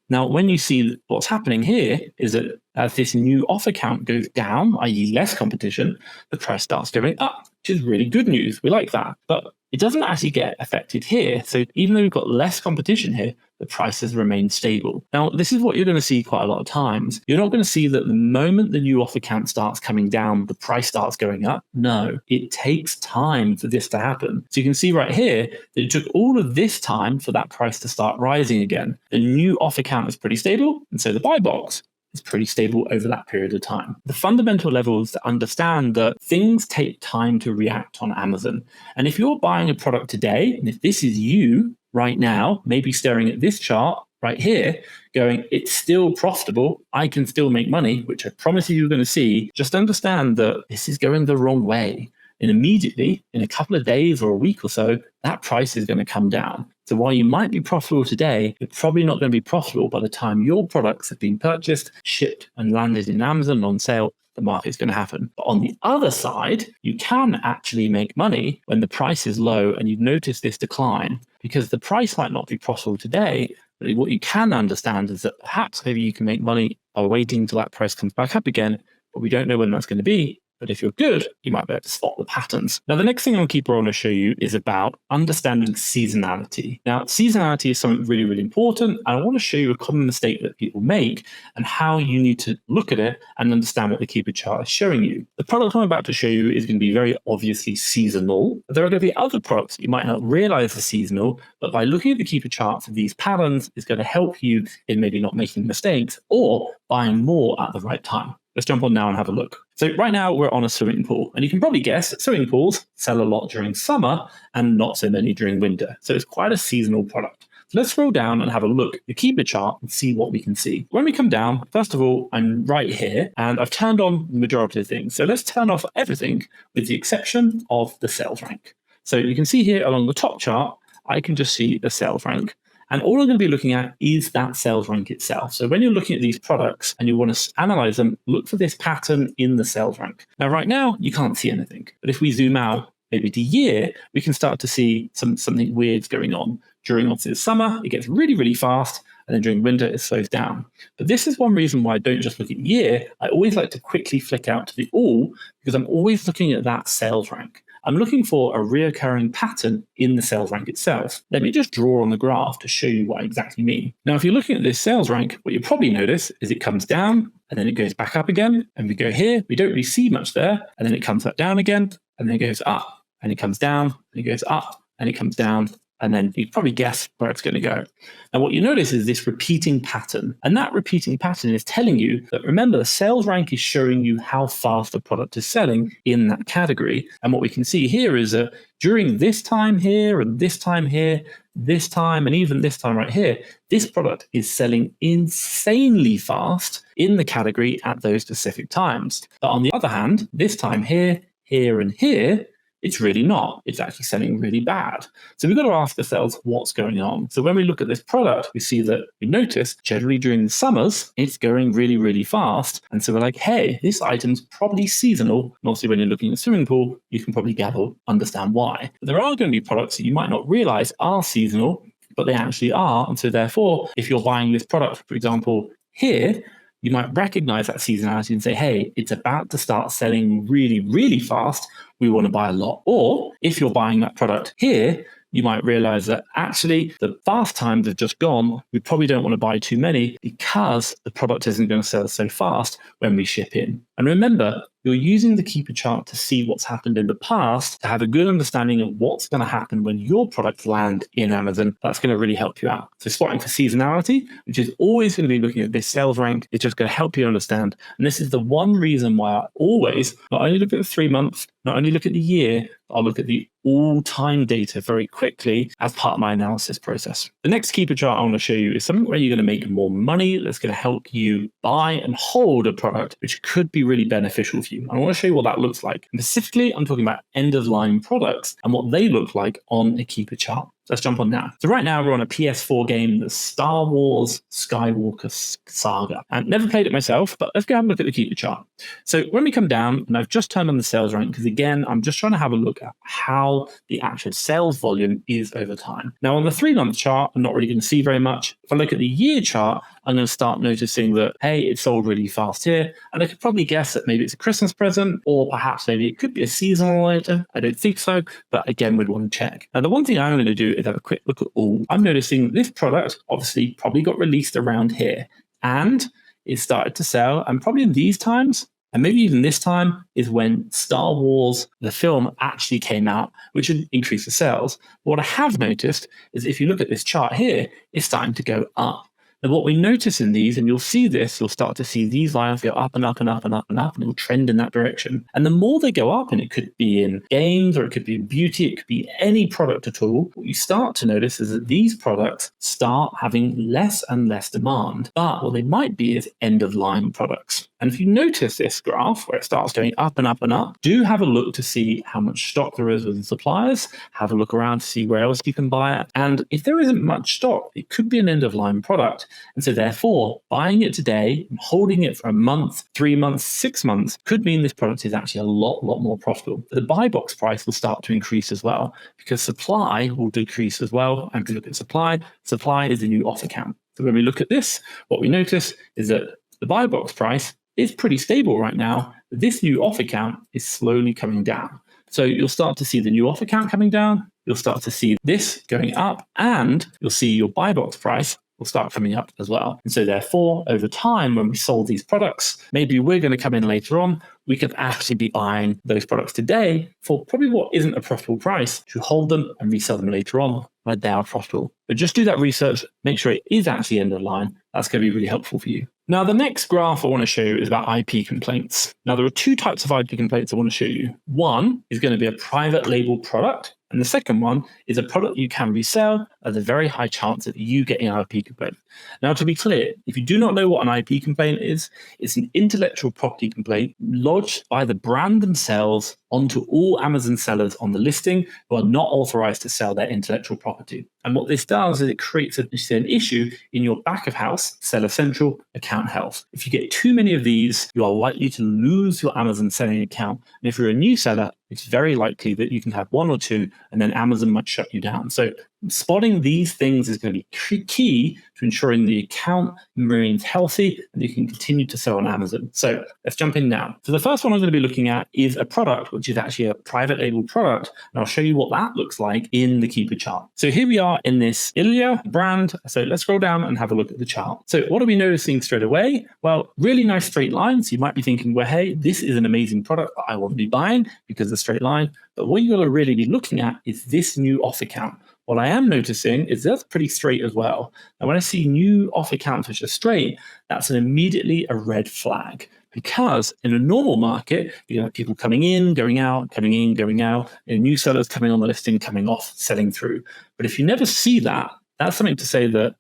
Now, when you see what's happening here is that as this new offer count goes down, i.e. less competition, the price starts going up, which is really good news. We like that. But it doesn't actually get affected here. So even though we've got less competition here, the prices remain stable. Now, this is what you're going to see quite a lot of times. You're not going to see that the moment the new offer count starts coming down, the price starts going up. No, it takes time for this to happen. So you can see right here that it took all of this time for that price to start rising again. The new offer count is pretty stable, and so the buy box is pretty stable over that period of time. The fundamental level is to understand that things take time to react on Amazon. And if you're buying a product today, and if this is you right now, maybe staring at this chart right here, going, it's still profitable, I can still make money, which I promise you you're going to see, just understand that this is going the wrong way. And immediately, in a couple of days or a week or so, that price is going to come down. So while you might be profitable today, you're probably not going to be profitable by the time your products have been purchased, shipped, and landed in Amazon on sale. The market is going to happen. But on the other side, you can actually make money when the price is low and you notice this decline, because the price might not be profitable today. But what you can understand is that perhaps maybe you can make money by waiting until that price comes back up again, but we don't know when that's going to be. But if you're good, you might be able to spot the patterns. Now, the next thing on Keepa I want to show you is about understanding seasonality. Now, seasonality is something really, really important. And I want to show you a common mistake that people make and how you need to look at it and understand what the Keepa chart is showing you. The product I'm about to show you is going to be very obviously seasonal. There are going to be other products that you might not realize are seasonal, but by looking at the Keepa charts of these patterns is going to help you in maybe not making mistakes or buying more at the right time. Let's jump on now and have a look. So right now we're on a swimming pool, and you can probably guess that swimming pools sell a lot during summer and not so many during winter. So it's quite a seasonal product. So let's scroll down and have a look at the Keepa chart and see what we can see. When we come down, first of all, I'm right here and I've turned on the majority of things. So let's turn off everything with the exception of the sales rank. So you can see here along the top chart, I can just see the sales rank. And all I'm going to be looking at is that sales rank itself. So when you're looking at these products and you want to analyze them, look for this pattern in the sales rank. Now, right now, you can't see anything. But if we zoom out maybe to year, we can start to see something weird going on. During obviously the summer, it gets really, really fast. And then during winter, it slows down. But this is one reason why I don't just look at year. I always like to quickly flick out to the all, because I'm always looking at that sales rank. I'm looking for a reoccurring pattern in the sales rank itself. Let me just draw on the graph to show you what I exactly mean. Now, if you're looking at this sales rank, what you probably notice is it comes down and then it goes back up again. And we go here, we don't really see much there. And then it comes back down again, and then it goes up and it comes down and it goes up and it comes down. And then you probably guess where it's going to go. Now, what you notice is this repeating pattern. And that repeating pattern is telling you that, remember, the sales rank is showing you how fast the product is selling in that category. And what we can see here is that during this time here and this time here, this time and even this time right here, this product is selling insanely fast in the category at those specific times. But on the other hand, this time here, here, and here, it's really not. It's actually selling really bad. So we've got to ask ourselves what's going on. So when we look at this product, we see that we notice generally during the summers, it's going really, really fast. And so we're like, hey, this item's probably seasonal. And also when you're looking at the swimming pool, you can probably understand why. But there are going to be products that you might not realize are seasonal, but they actually are. And so therefore, if you're buying this product, for example, here, you might recognize that seasonality and say, hey, it's about to start selling really, really fast. We want to buy a lot. Or if you're buying that product here, you might realize that actually the fast times have just gone. We probably don't want to buy too many because the product isn't going to sell so fast when we ship in. And remember, you're using the Keepa chart to see what's happened in the past to have a good understanding of what's going to happen when your products land in Amazon. That's going to really help you out. So spotting for seasonality, which is always going to be looking at this sales rank, it's just going to help you understand. And this is the one reason why I always not only look at the 3 months, not only look at the year, I'll look at the all time data very quickly as part of my analysis process. The next Keepa chart I want to show you is something where you're going to make more money that's going to help you buy and hold a product, which could be really beneficial for you. I want to show you what that looks like. And specifically, I'm talking about end-of-line products and what they look like on a Keepa chart. Let's jump on now. So right now we're on a PS4 game, the Star Wars Skywalker Saga. And never played it myself, but let's go have a look at the Keepa chart. So when we come down, and I've just turned on the sales rank, because again, I'm just trying to have a look at how the actual sales volume is over time. Now on the 3-month chart, I'm not really going to see very much. If I look at the year chart, I'm going to start noticing that, hey, it sold really fast here. And I could probably guess that maybe it's a Christmas present, or perhaps maybe it could be a seasonal item. I don't think so, but again, we'd want to check. Now, the one thing I'm going to do is have a quick look at all. I'm noticing this product obviously probably got released around here, and it started to sell. And probably in these times, and maybe even this time, is when Star Wars, the film, actually came out, which would increase the sales. What I have noticed is if you look at this chart here, it's starting to go up. And what we notice in these, and you'll see this, you'll start to see these lines go up and up and up and up and up, and it'll trend in that direction. And the more they go up, and it could be in games, or it could be in beauty, it could be any product at all, what you start to notice is that these products start having less and less demand. But what they might be is end-of-line products. And if you notice this graph where it starts going up and up and up, do have a look to see how much stock there is with the suppliers, have a look around to see where else you can buy it. And if there isn't much stock, it could be an end-of-line product. And so therefore, buying it today and holding it for a month, 3 months, 6 months could mean this product is actually a lot more profitable. The buy box price will start to increase as well, because supply will decrease as well. And if you look at supply is the new offer count. So when we look at this, what we notice is that the buy box price is pretty stable right now. This new offer count is slowly coming down. So you'll start to see the new offer count coming down. You'll start to see this going up, and you'll see your buy box price will start coming up as well. And so therefore, over time, when we sold these products, maybe we're going to come in later on, we could actually be buying those products today for probably what isn't a profitable price to hold them and resell them later on when they are profitable. But just do that research, make sure it is actually end of line. That's going to be really helpful for you. Now, the next graph I want to show you is about IP complaints. Now, there are 2 types of IP complaints I want to show you. One is going to be a private label product, and the second one is a product you can resell at a very high chance of you getting an IP complaint. Now, to be clear, if you do not know what an IP complaint is, it's an intellectual property complaint lodged by the brand themselves onto all Amazon sellers on the listing who are not authorized to sell their intellectual property. And what this does is it creates an issue in your back of house, Seller Central, account health. If you get too many of these, you are likely to lose your Amazon selling account. And if you're a new seller, it's very likely that you can have 1 or 2, and then Amazon might shut you down. So spotting these things is going to be key to ensuring the account remains healthy and you can continue to sell on Amazon. So let's jump in now. So the first one I'm going to be looking at is a product, which is actually a private label product. And I'll show you what that looks like in the Keepa chart. So here we are in this Ilya brand. So let's scroll down and have a look at the chart. So what are we noticing straight away? Well, really nice straight lines. You might be thinking, well, hey, this is an amazing product that I want to be buying because of the straight line. But what you're going to really be looking at is this new offer count. What I am noticing is that's pretty straight as well. And when I see new offer counts which are straight, that's immediately a red flag. Because in a normal market, you have people coming in, going out, coming in, going out, and new sellers coming on the listing, coming off, selling through. But if you never see that, that's something to say that,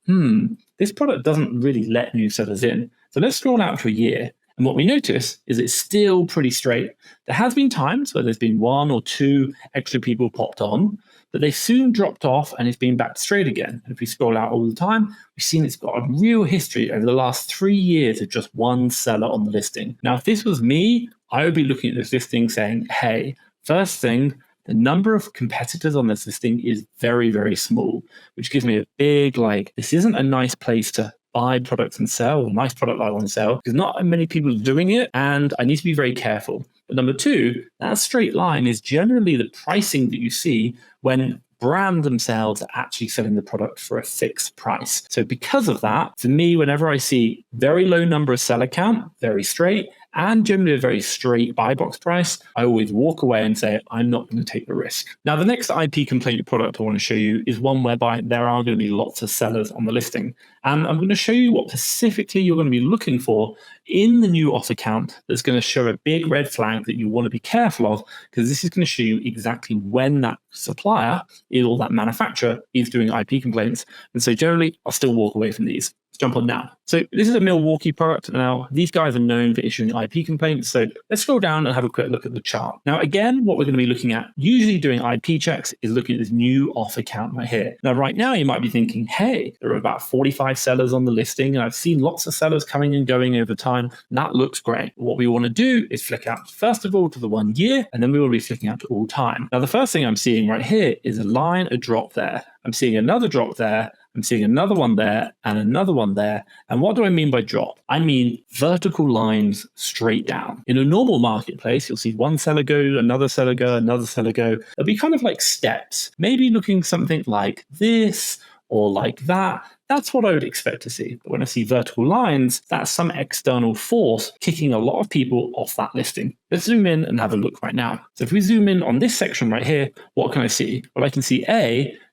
this product doesn't really let new sellers in. So let's scroll out to a year. And what we notice is it's still pretty straight. There has been times where there's been 1 or 2 extra people popped on, but they soon dropped off and it's been back straight again. And if we scroll out all the time, we've seen it's got a real history over the last 3 years of just 1 seller on the listing. Now, if this was me, I would be looking at this listing saying, hey, first thing, the number of competitors on this listing is very, very small, which gives me a big, this isn't a nice place to buy products and sell, a nice product I want to sell, because not many people are doing it, and I need to be very careful. But number 2, that straight line is generally the pricing that you see when brand themselves are actually selling the product for a fixed price. So because of that, for me, whenever I see very low number of seller count, very straight, and generally a very straight buy box price, I always walk away and say, I'm not going to take the risk. Now, the next IP complaint product I want to show you is one whereby there are going to be lots of sellers on the listing. And I'm going to show you what specifically you're going to be looking for in the new offer count that's going to show a big red flag that you want to be careful of, because this is going to show you exactly when that supplier or that manufacturer is doing IP complaints. And so generally, I'll still walk away from these. Let's jump on now. So this is a Milwaukee product. Now, these guys are known for issuing IP complaints. So let's scroll down and have a quick look at the chart. Now, again, what we're going to be looking at, usually doing IP checks, is looking at this new offer count right here. Now, right now, you might be thinking, hey, there are about 45 sellers on the listing, and I've seen lots of sellers coming and going over time. That looks great. What we want to do is flick out, first of all, to the 1 year, and then we will be flicking out to all time. Now, the first thing I'm seeing right here is a line, a drop there. I'm seeing another drop there. I'm seeing another one there and another one there. And what do I mean by drop? I mean vertical lines straight down. In a normal marketplace, you'll see one seller go, another seller go, another seller go. It'll be kind of like steps, maybe looking something like this or like that. That's what I would expect to see. But when I see vertical lines, that's some external force kicking a lot of people off that listing. Let's zoom in and have a look right now. So if we zoom in on this section right here, what can I see? Well, I can see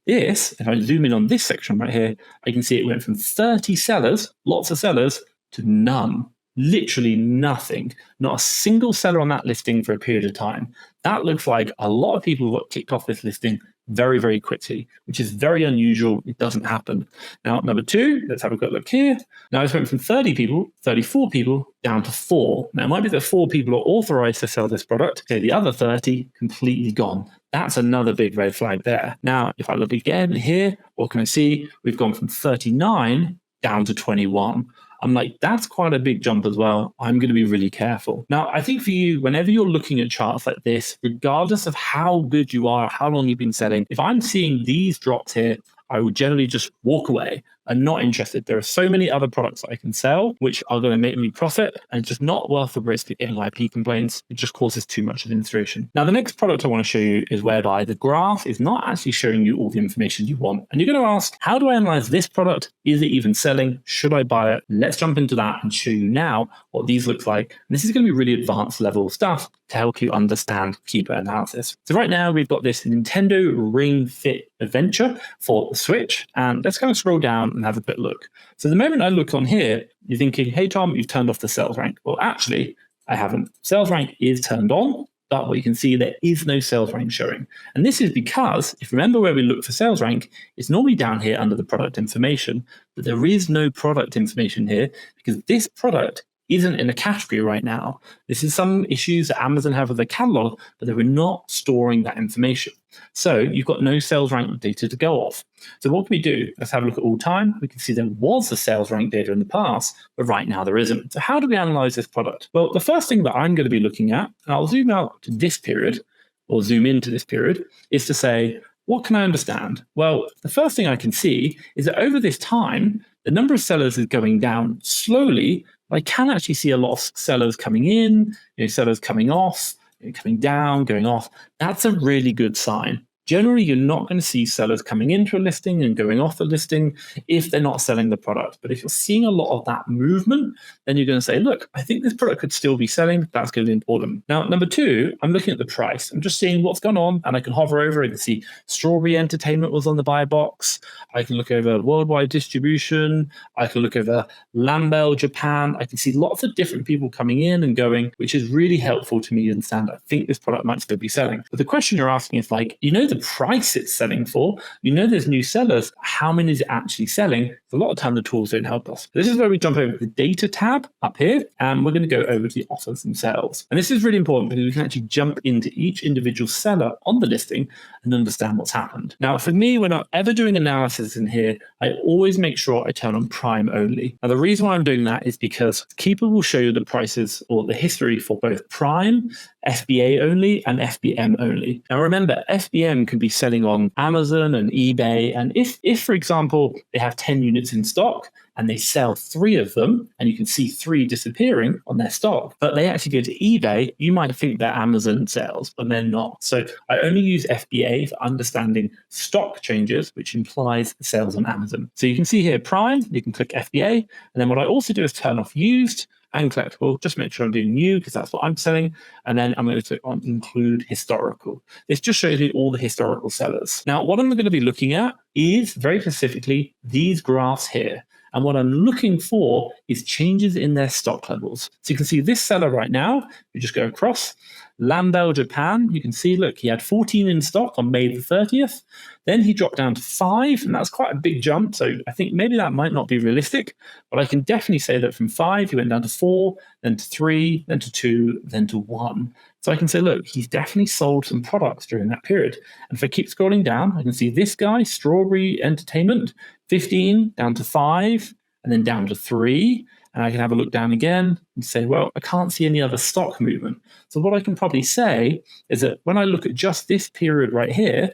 if I zoom in on this section right here, I can see it went from 30 sellers, lots of sellers, to none. Literally nothing. Not a single seller on that listing for a period of time. That looks like a lot of people got kicked off this listing very, very quickly, which is very unusual. It doesn't happen. Now, number two, let's have a quick look here. Now, it's went from 30 people, 34 people, down to 4. Now, it might be that 4 people are authorized to sell this product. Okay, the other 30 completely gone. That's another big red flag there. Now, if I look again here, what can I see? We've gone from 39 down to 21. I'm like, that's quite a big jump as well. I'm going to be really careful. Now, I think for you, whenever you're looking at charts like this, regardless of how good you are, how long you've been selling, if I'm seeing these drops here, I would generally just walk away. I'm not interested. There are so many other products that I can sell, which are going to make me profit, and it's just not worth the risk of getting IP complaints. It just causes too much administration. Now, the next product I want to show you is whereby the graph is not actually showing you all the information you want. And you're going to ask, how do I analyze this product? Is it even selling? Should I buy it? Let's jump into that and show you now what these look like. And this is going to be really advanced level stuff to help you understand Keepa analysis. So right now we've got this Nintendo Ring Fit Adventure for the Switch. And let's kind of scroll down and have a quick look. So the moment I look on here, you're thinking, hey, Tom, you've turned off the sales rank. Well, actually, I haven't. Sales rank is turned on, but what you can see, there is no sales rank showing. And this is because, if you remember where we look for sales rank, it's normally down here under the product information, but there is no product information here because this product isn't in a category right now. This is some issues that Amazon have with their catalog, but they were not storing that information. So you've got no sales rank data to go off. So what can we do? Let's have a look at all time. We can see there was a sales rank data in the past, but right now there isn't. So how do we analyze this product? Well, the first thing that I'm going to be looking at, and I'll zoom out to this period, or zoom into this period, is to say, what can I understand? Well, the first thing I can see is that over this time, the number of sellers is going down slowly. I can actually see a lot of sellers coming in, sellers coming off, coming down, going off. That's a really good sign. Generally, you're not going to see sellers coming into a listing and going off the listing if they're not selling the product. But if you're seeing a lot of that movement, then you're going to say, look, I think this product could still be selling. That's going to be important. Now, number two, I'm looking at the price. I'm just seeing what's going on, and I can hover over. I can see Strawberry Entertainment was on the buy box. I can look over worldwide distribution. I can look over Lambell, Japan. I can see lots of different people coming in and going, which is really helpful to me to understand. I think this product might still be selling. But the question you're asking is like, the price it's selling for, there's new sellers, how many is it actually selling? A lot of time the tools don't help us. This is where we jump over to the data tab up here, and we're going to go over to the offers themselves. And this is really important because we can actually jump into each individual seller on the listing and understand what's happened. Now, for me, when I'm ever doing analysis in here, I always make sure I turn on Prime only. Now, the reason why I'm doing that is because Keepa will show you the prices or the history for both Prime, FBA only, and FBM only. Now, remember, FBM can be selling on Amazon and eBay. And if, for example, they have 10 units in stock and they sell 3 of them, and you can see 3 disappearing on their stock, but they actually go to eBay, you might think they're Amazon sales, but they're not. So I only use FBA for understanding stock changes, which implies sales on Amazon. So you can see here Prime, you can click FBA. And then what I also do is turn off used. and collectible. Just make sure I'm doing new because that's what I'm selling. And then I'm going to click on include historical. This just shows you all the historical sellers. Now, what I'm going to be looking at is very specifically these graphs here. And what I'm looking for is changes in their stock levels. So you can see this seller right now, you just go across, Lambell Japan, you can see, look, he had 14 in stock on May the 30th. Then he dropped down to 5, and that's quite a big jump. So I think maybe that might not be realistic, but I can definitely say that from 5, he went down to 4, then to 3, then to 2, then to 1. So I can say, look, he's definitely sold some products during that period. And if I keep scrolling down, I can see this guy, Strawberry Entertainment, 15 down to 5, and then down to 3. And I can have a look down again and say, well, I can't see any other stock movement. So what I can probably say is that when I look at just this period right here,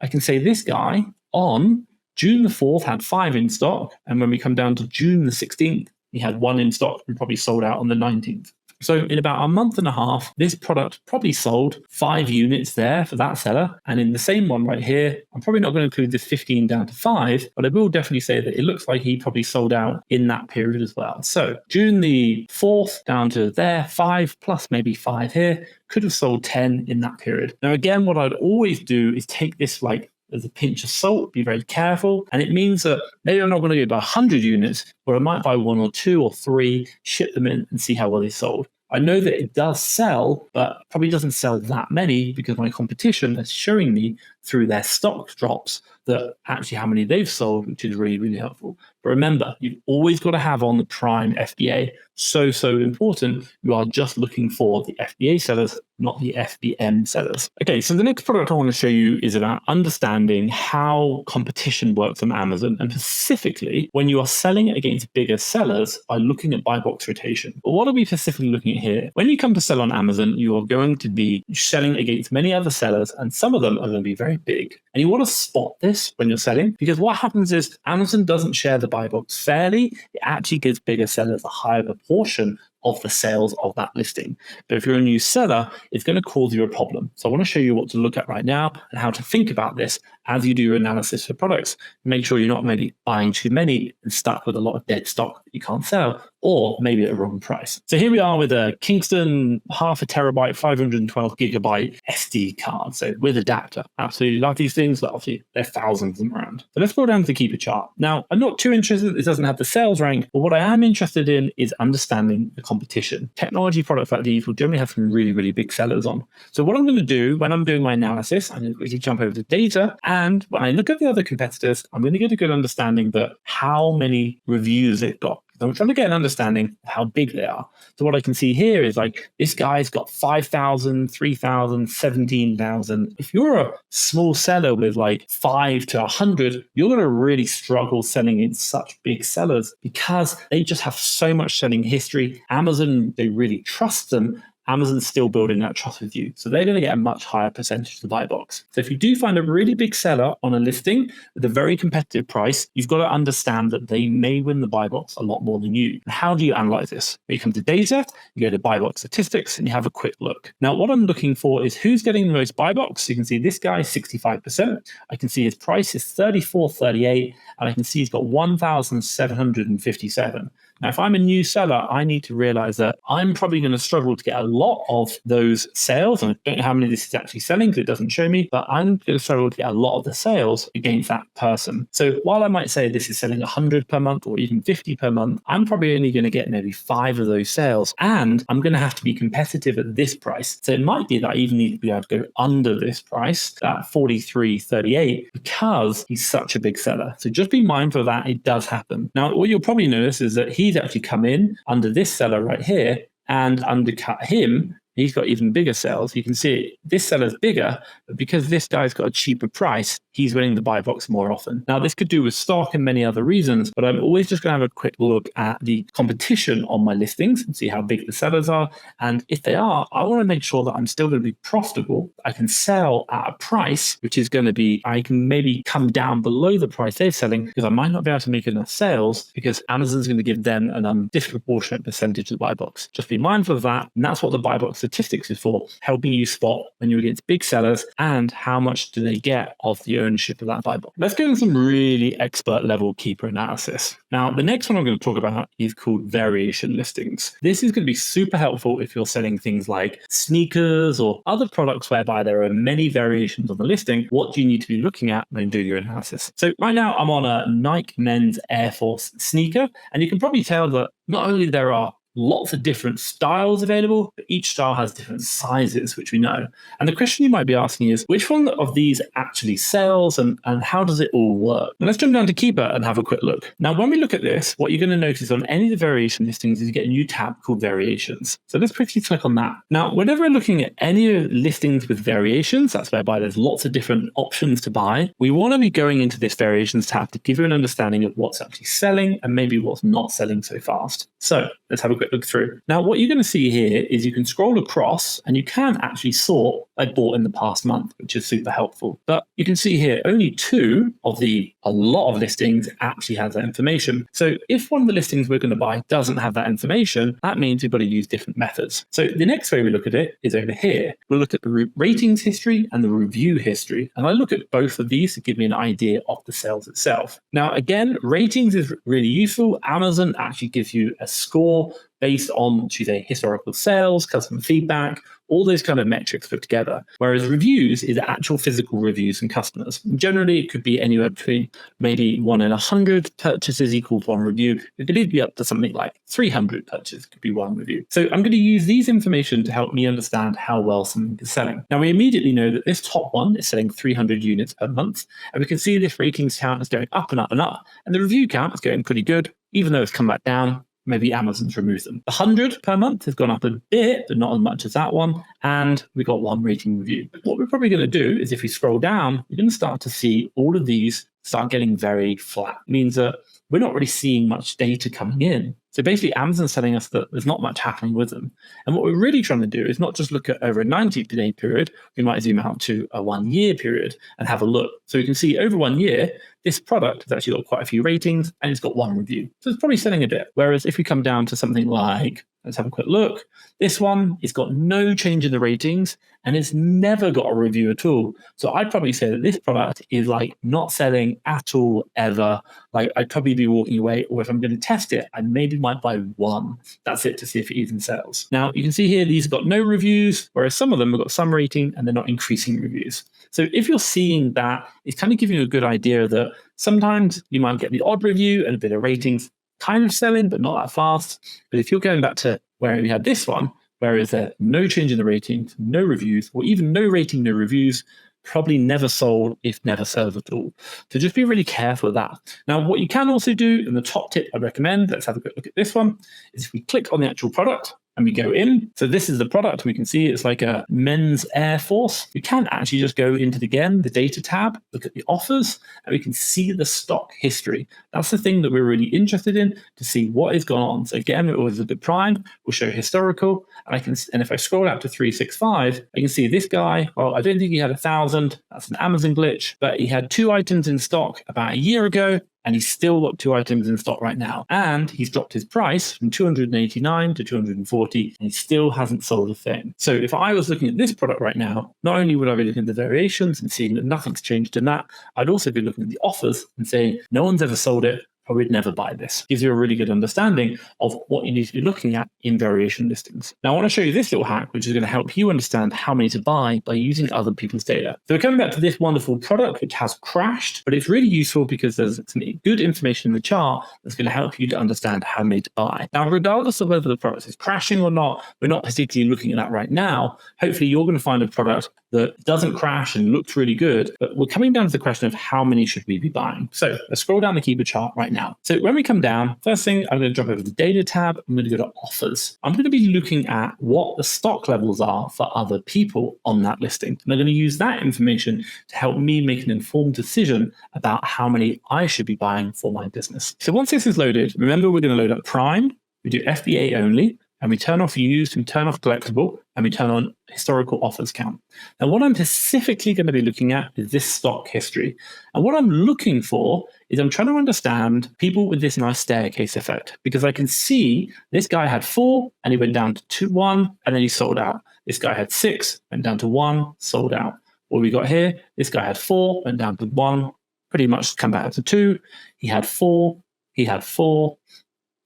I can say this guy on June the 4th had 5 in stock. And when we come down to June the 16th, he had 1 in stock and probably sold out on the 19th. So in about a month and a half, this product probably sold 5 units there for that seller. And in the same one right here, I'm probably not going to include this 15 down to 5, but I will definitely say that it looks like he probably sold out in that period as well. So June the 4th down to there, 5 plus maybe 5 here, could have sold 10 in that period. Now, again, what I'd always do is take this like as a pinch of salt, be very careful. And it means that maybe I'm not going to buy 100 units, but I might buy 1 or 2 or 3, ship them in and see how well they sold. I know that it does sell, but probably doesn't sell that many because my competition is showing me through their stock drops that actually how many they've sold, which is really, really helpful. But remember, you've always got to have on the prime FBA. So important. You are just looking for the FBA sellers, not the FBM sellers. Okay, so the next product I want to show you is about understanding how competition works on Amazon, and specifically when you are selling against bigger sellers by looking at buy box rotation. But what are we specifically looking at here? When you come to sell on Amazon, you are going to be selling against many other sellers, and some of them are going to be very big. And you want to spot this when you're selling, because what happens is Amazon doesn't share the buy box fairly. It actually gives bigger sellers a higher proportion of the sales of that listing. But if you're a new seller, it's going to cause you a problem. So I want to show you what to look at right now and how to think about this as you do your analysis for products. Make sure you're not maybe buying too many and stuck with a lot of dead stock that you can't sell, or maybe at a wrong price. So here we are with a Kingston 0.5 terabyte, 512 gigabyte SD card. So with adapter. Absolutely love these things. But obviously, there are thousands of them around. So let's go down to the Keepa chart. Now, I'm not too interested. It doesn't have the sales rank, but what I am interested in is understanding the competition. Technology products like these will generally have some really, really big sellers on. So what I'm going to do when I'm doing my analysis, I'm going to quickly jump over to data. And when I look at the other competitors, I'm going to get a good understanding that how many reviews they've got. I'm trying to get an understanding of how big they are. So what I can see here is like, this guy's got 5,000, 3,000, 17,000. If you're a small seller with like 5 to 100, you're going to really struggle selling in such big sellers because they just have so much selling history. Amazon, they really trust them. Amazon's still building that trust with you. So they're going to get a much higher percentage of the buy box. So if you do find a really big seller on a listing with a very competitive price, you've got to understand that they may win the buy box a lot more than you. And how do you analyze this? When you come to data, you go to buy box statistics and you have a quick look. Now, what I'm looking for is who's getting the most buy box. You can see this guy is 65%. I can see his price is 34.38, and I can see he's got 1,757. Now, if I'm a new seller, I need to realize that I'm probably going to struggle to get a lot of those sales. And I don't know how many this is actually selling because it doesn't show me, but I'm going to struggle to get a lot of the sales against that person. So while I might say this is selling 100 per month or even 50 per month, I'm probably only going to get maybe 5 of those sales. And I'm going to have to be competitive at this price. So it might be that I even need to be able to go under this price at 43.38 because he's such a big seller. So just be mindful of that. It does happen. Now, what you'll probably notice is that he's actually come in under this seller right here and undercut him. He's got even bigger sales. You can see this seller's bigger, but because this guy's got a cheaper price, he's winning the buy box more often. Now, this could do with stock and many other reasons, but I'm always just going to have a quick look at the competition on my listings and see how big the sellers are. And if they are, I want to make sure that I'm still going to be profitable. I can sell at a price, which is going to be, I can maybe come down below the price they're selling because I might not be able to make enough sales because Amazon's going to give them a disproportionate percentage of the buy box. Just be mindful of that. And that's what the buy box statistics is for, helping you spot when you're against big sellers and how much do they get of the owner ownership of that buy box. Let's go into some really expert level Keepa analysis. Now, the next one I'm going to talk about is called variation listings. This is going to be super helpful if you're selling things like sneakers or other products whereby there are many variations on the listing. What do you need to be looking at when doing your analysis? So right now I'm on a Nike men's Air Force sneaker, and you can probably tell that not only there are lots of different styles available, but each style has different sizes, which we know. And the question you might be asking is, which one of these actually sells and how does it all work? Now let's jump down to Keepa and have a quick look. Now, when we look at this, what you're going to notice on any of the variation listings is you get a new tab called variations. So let's quickly click on that. Now, whenever we're looking at any listings with variations, that's whereby there's lots of different options to buy. We want to be going into this variations tab to give you an understanding of what's actually selling and maybe what's not selling so fast. So let's have a quick look through. Now, what you're going to see here is you can scroll across and you can actually sort I bought in the past month, which is super helpful. But you can see here, only 2 of a lot of listings actually has that information. So if one of the listings we're going to buy doesn't have that information, that means we've got to use different methods. So the next way we look at it is over here. We'll look at the ratings history and the review history. And I look at both of these to give me an idea of the sales itself. Now, again, ratings is really useful. Amazon actually gives you a score based on, should we say, historical sales, customer feedback, all those kind of metrics put together. Whereas reviews is actual physical reviews from customers. Generally, it could be anywhere between maybe 1 in 100 purchases equals 1 review. It could even be up to something like 300 purchases could be 1 review. So I'm going to use these information to help me understand how well something is selling. Now, we immediately know that this top one is selling 300 units per month. And we can see this ratings count is going up and up and up. And the review count is going pretty good, even though it's come back down. Maybe Amazon's removed them. The 100 per month has gone up a bit, but not as much as that one. And we got 1 rating review. What we're probably going to do is if we scroll down, we're going to start to see all of these start getting very flat. It means that we're not really seeing much data coming in. So basically, Amazon's telling us that there's not much happening with them. And what we're really trying to do is not just look at over a 90-day period. We might zoom out to a 1-year period and have a look. So we can see over 1 year, this product has actually got quite a few ratings and it's got 1 review. So it's probably selling a bit. Whereas if we come down to something like, let's have a quick look. This one, it's got no change in the ratings and it's never got a review at all. So I'd probably say that this product is like not selling at all ever. Like I'd probably be walking away, or if I'm going to test it, I maybe might buy 1. That's it, to see if it even sells. Now you can see here, these have got no reviews, whereas some of them have got some rating and they're not increasing reviews. So if you're seeing that, it's kind of giving you a good idea that sometimes you might get the odd review and a bit of ratings kind of selling, but not that fast. But if you're going back to where we had this one, where is there no change in the ratings, no reviews, or even no rating, no reviews, probably never sold, if never sells at all. So just be really careful with that. Now, what you can also do, and the top tip I recommend, let's have a quick look at this one, is if we click on the actual product, and we go in. So this is the product. We can see it's like a men's Air Force. We can actually just go into, again, the data tab, look at the offers, and we can see the stock history. That's the thing that we're really interested in, to see what is going on. So again, it was a bit prime. We'll show historical. And if I scroll out to 365, I can see this guy, well, I don't think he had 1,000. That's an Amazon glitch, but he had 2 items in stock about a year ago. And he's still got 2 items in stock right now. And he's dropped his price from 289 to 240, and he still hasn't sold a thing. So if I was looking at this product right now, not only would I be looking at the variations and seeing that nothing's changed in that, I'd also be looking at the offers and saying, no one's ever sold it, I would never buy this. Gives you a really good understanding of what you need to be looking at in variation listings. Now, I want to show you this little hack, which is going to help you understand how many to buy by using other people's data. So we're coming back to this wonderful product, which has crashed, but it's really useful because there's some good information in the chart that's going to help you to understand how many to buy. Now, regardless of whether the product is crashing or not, we're not particularly looking at that right now. Hopefully, you're going to find a product that doesn't crash and looks really good, but we're coming down to the question of how many should we be buying. So let's scroll down the Keepa chart right now. So when we come down, first thing, I'm going to jump over the data tab. I'm going to go to offers. I'm going to be looking at what the stock levels are for other people on that listing. And I'm going to use that information to help me make an informed decision about how many I should be buying for my business. So once this is loaded, remember we're going to load up Prime. We do FBA only. And we turn off used, and turn off collectible, and we turn on historical offers count. Now, what I'm specifically going to be looking at is this stock history. And what I'm looking for is I'm trying to understand people with this nice staircase effect, because I can see this guy had 4 and he went down to 1 and then he sold out. This guy had 6, went down to 1, sold out. what we got here, this guy had 4, went down to 1, pretty much come back to 2. He had 4, he had 4,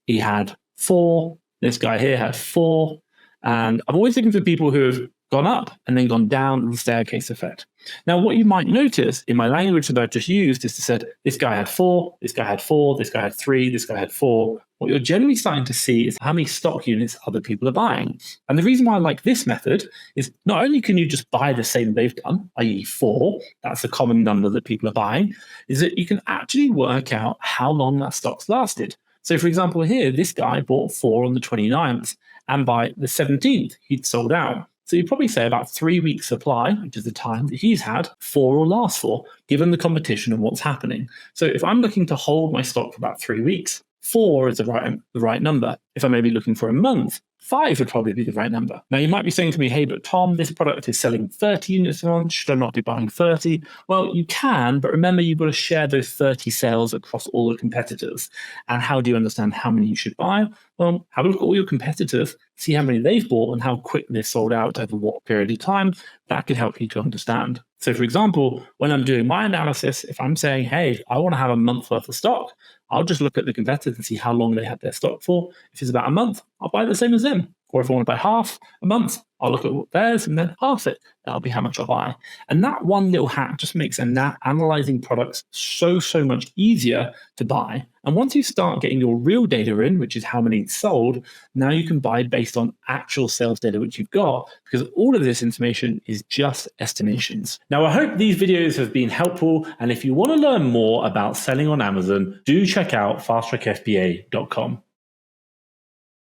he had 4. This guy here had 4. And I'm always looking for people who have gone up and then gone down the staircase effect. Now, what you might notice in my language that I've just used is to say, this guy had 4, this guy had 4, this guy had 3, this guy had 4. What you're generally starting to see is how many stock units other people are buying. And the reason why I like this method is not only can you just buy the same they've done, i.e. 4, that's a common number that people are buying, is that you can actually work out how long that stock's lasted. So for example, here, this guy bought 4 on the 29th, and by the 17th, he'd sold out. So you'd probably say about 3 weeks supply, which is the time that he's had, 4 will last for, given the competition and what's happening. So if I'm looking to hold my stock for about 3 weeks, 4 is the right number. If I may be looking for a month, 5 would probably be the right number. Now, you might be saying to me, hey, but Tom, this product is selling 30 units a month. Should I not be buying 30? Well, you can, but remember, you've got to share those 30 sales across all the competitors. And how do you understand how many you should buy? Well, have a look at all your competitors, see how many they've bought and how quick they're sold out over what period of time. That could help you to understand. So, for example, when I'm doing my analysis, if I'm saying, hey, I want to have a month worth of stock, I'll just look at the competitors and see how long they had their stock for. If it's about a month, I'll buy the same as them. Or if I want to buy half a month, I'll look at theirs and then half it. That'll be how much I'll buy. And that one little hack just makes analyzing products so much easier to buy. And once you start getting your real data in, which is how many sold, now you can buy based on actual sales data which you've got, because all of this information is just estimations. Now, I hope these videos have been helpful. And if you want to learn more about selling on Amazon, do check out FastTrackFBA.com.